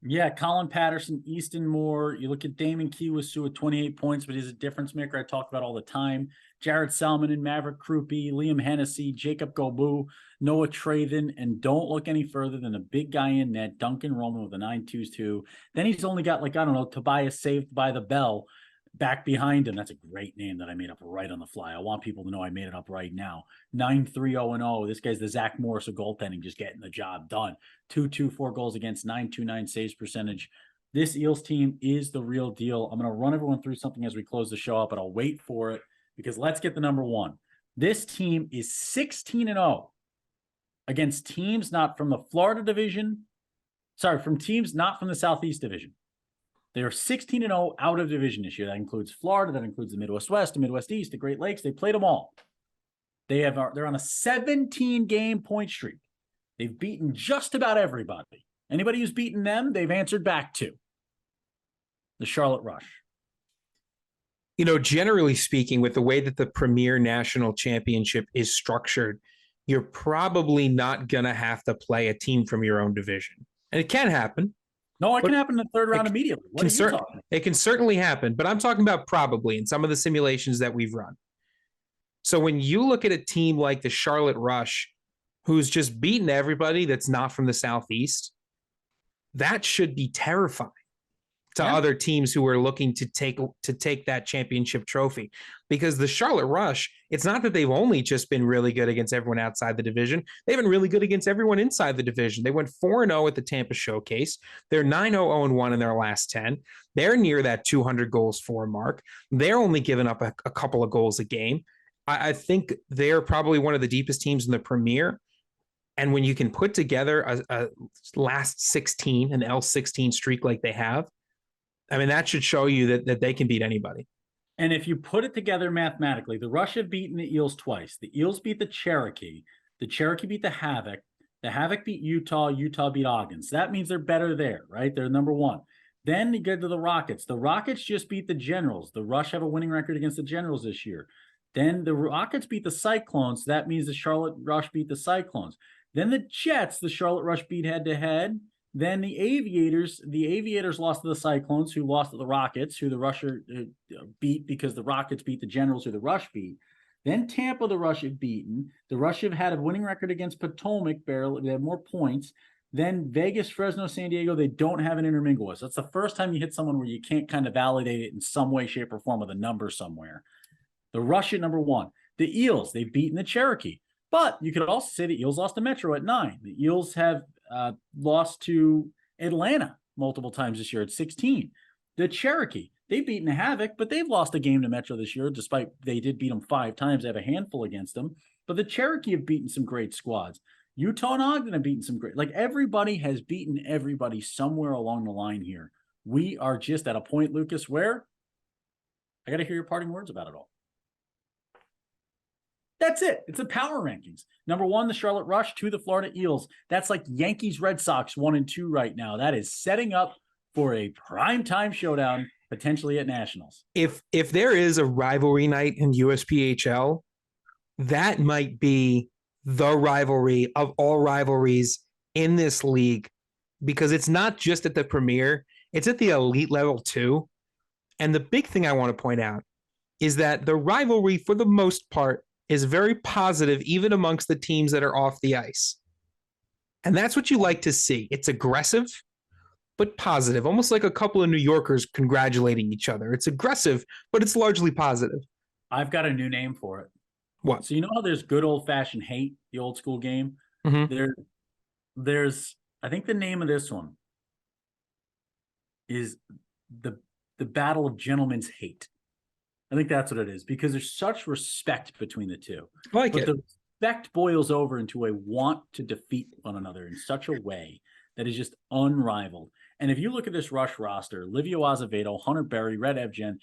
Yeah, Colin Patterson, Easton Moore. You look at Damon Kiwasu with 28 points, but he's a difference maker I talk about all the time. Jared Salmon and Maverick Krupe, Liam Hennessy, Jacob Gobu, Noah Traven, and don't look any further than a big guy in net, Duncan Roman with a 9-2-2. Then he's only got, like, I don't know, Tobias Saved by the Bell back behind him. That's a great name that I made up right on the fly. I want people to know I made it up right now. 9-3-0-0. This guy's the Zach Morris of goaltending, just getting the job done. 2-2-4 goals against, 9-2-9 saves percentage. This Eels team is the real deal. I'm going to run everyone through something as we close the show up, but I'll wait for it because let's get the number 1. This team is 16-0 against teams not from the Florida division. Sorry, from teams not from the Southeast division. They are 16-0 out of division this year. That includes Florida. That includes the Midwest West, the Midwest East, the Great Lakes. They played them all. They're on a 17-game point streak. They've beaten just about everybody. Anybody who's beaten them, they've answered back to. The Charlotte Rush. You know, generally speaking, with the way that the Premier National Championship is structured, you're probably not going to have to play a team from your own division. And it can happen. No, it can happen in the third round immediately. What are you talking about? It can certainly happen, but I'm talking about probably in some of the simulations that we've run. So when you look at a team like the Charlotte Rush, who's just beaten everybody that's not from the Southeast, that should be terrifying to other teams who are looking to take that championship trophy. Because the Charlotte Rush, it's not that they've only just been really good against everyone outside the division. They've been really good against everyone inside the division. They went 4-0 at the Tampa Showcase. They're 9-0-1 in their last 10. They're near that 200 goals for mark. They're only giving up a couple of goals a game. I think they're probably one of the deepest teams in the Premier. And when you can put together a last 16, an L16 streak like they have, I mean, that should show you that they can beat anybody. And if you put it together mathematically, the Rush have beaten the Eels twice. The Eels beat the Cherokee beat the Havoc beat Utah beat Ogden. So that means they're better there, right? They're number 1. Then you get to the Rockets. The Rockets just beat the Generals. The Rush have a winning record against the Generals this year. Then the Rockets beat the Cyclones. So that means the Charlotte Rush beat the Cyclones. Then the Jets, the Charlotte Rush beat head-to-head. Then the Aviators lost to the Cyclones, who lost to the Rockets, who the Rush beat because the Rockets beat the Generals, who the Rush beat. Then Tampa, the Rush have beaten. The Rush have had a winning record against Potomac, barely. They have more points. Then Vegas, Fresno, San Diego, they don't have an intermingle with. So that's the first time you hit someone where you can't kind of validate it in some way, shape, or form with a number somewhere. The Rush at number 1. The Eels, they've beaten the Cherokee. But you could also say the Eels lost to Metro at 9. The Eels have lost to Atlanta multiple times this year at 16. The Cherokee, they've beaten the Havoc, but they've lost a game to Metro this year, despite they did beat them 5 times. They have a handful against them. But the Cherokee have beaten some great squads. Utah and Ogden have beaten some great. Like, everybody has beaten everybody somewhere along the line here. We are just at a point, Lucas, where I got to hear your parting words about it all. That's it. It's the power rankings. Number 1, the Charlotte Rush. 2, the Florida Eels. That's like Yankees, Red Sox 1 and 2 right now. That is setting up for a primetime showdown, potentially at Nationals. If there is a rivalry night in USPHL, that might be the rivalry of all rivalries in this league, because it's not just at the Premier, it's at the elite level too. And the big thing I want to point out is that the rivalry, for the most part, is very positive, even amongst the teams that are off the ice. And that's what you like to see. It's aggressive, but positive, almost like a couple of New Yorkers congratulating each other. It's aggressive, but it's largely positive. I've got a new name for it. What? So you know how there's good old-fashioned hate, the old school game? Mm-hmm. There's, I think the name of this one is the battle of gentlemen's hate. I think that's what it is, because there's such respect between the two. I like but it. the respect boils over into a want to defeat one another in such a way that is just unrivaled. And if you look at this Rush roster, Livio Azevedo, Hunter Berry, Red Evgen,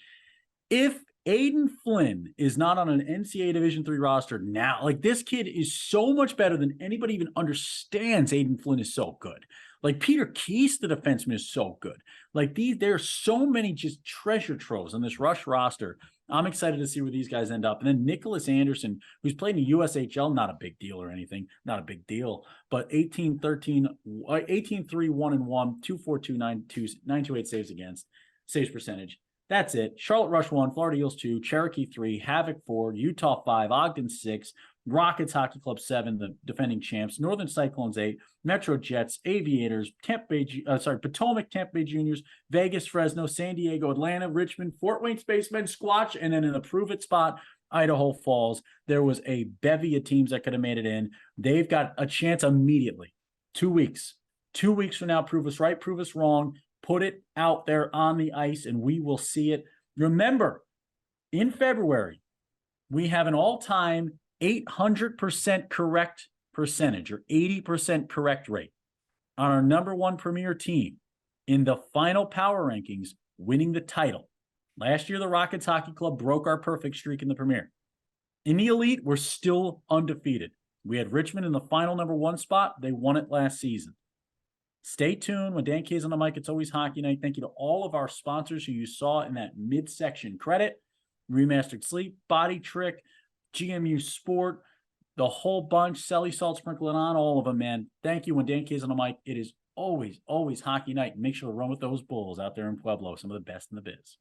if Aiden Flynn is not on an NCAA Division III roster now, like, this kid is so much better than anybody even understands. Aiden Flynn is so good. Like, Peter Keese, the defenseman, is so good. Like, there are so many just treasure troves on this Rush roster. I'm excited to see where these guys end up. And then Nicholas Anderson, who's played in the USHL, not a big deal or anything, not a big deal, but 18-13, 18-3, 1-1, 2-4-2, 928 saves against, saves percentage. That's it. Charlotte Rush 1, Florida Eagles 2, Cherokee 3, Havoc 4, Utah 5, Ogden 6, Rockets Hockey Club 7, the defending champs, Northern Cyclones 8, Metro Jets, Aviators, Potomac, Tampa Bay Juniors, Vegas, Fresno, San Diego, Atlanta, Richmond, Fort Wayne Spacemen, Squatch, and then in the prove it spot, Idaho Falls. There was a bevy of teams that could have made it in. They've got a chance immediately. 2 weeks. 2 weeks from now, prove us right, prove us wrong. Put it out there on the ice, and we will see it. Remember, in February, we have an all-time 800% correct percentage, or 80% correct rate, on our number one premier team in the final power rankings, winning the title. Last year, the Rockets Hockey Club broke our perfect streak in the premier. In the elite, we're still undefeated. We had Richmond in the final number one spot. They won it last season. Stay tuned. When Dan K's on the mic, it's always hockey night. Thank you to all of our sponsors who you saw in that midsection credit: Remastered Sleep, Body Trick, GMU Sport, the whole bunch, Selly Salt, Sprinkle It On, all of them, man. Thank you. When Dan K's on the mic, it is always, always hockey night. And make sure to run with those Bulls out there in Pueblo, some of the best in the biz.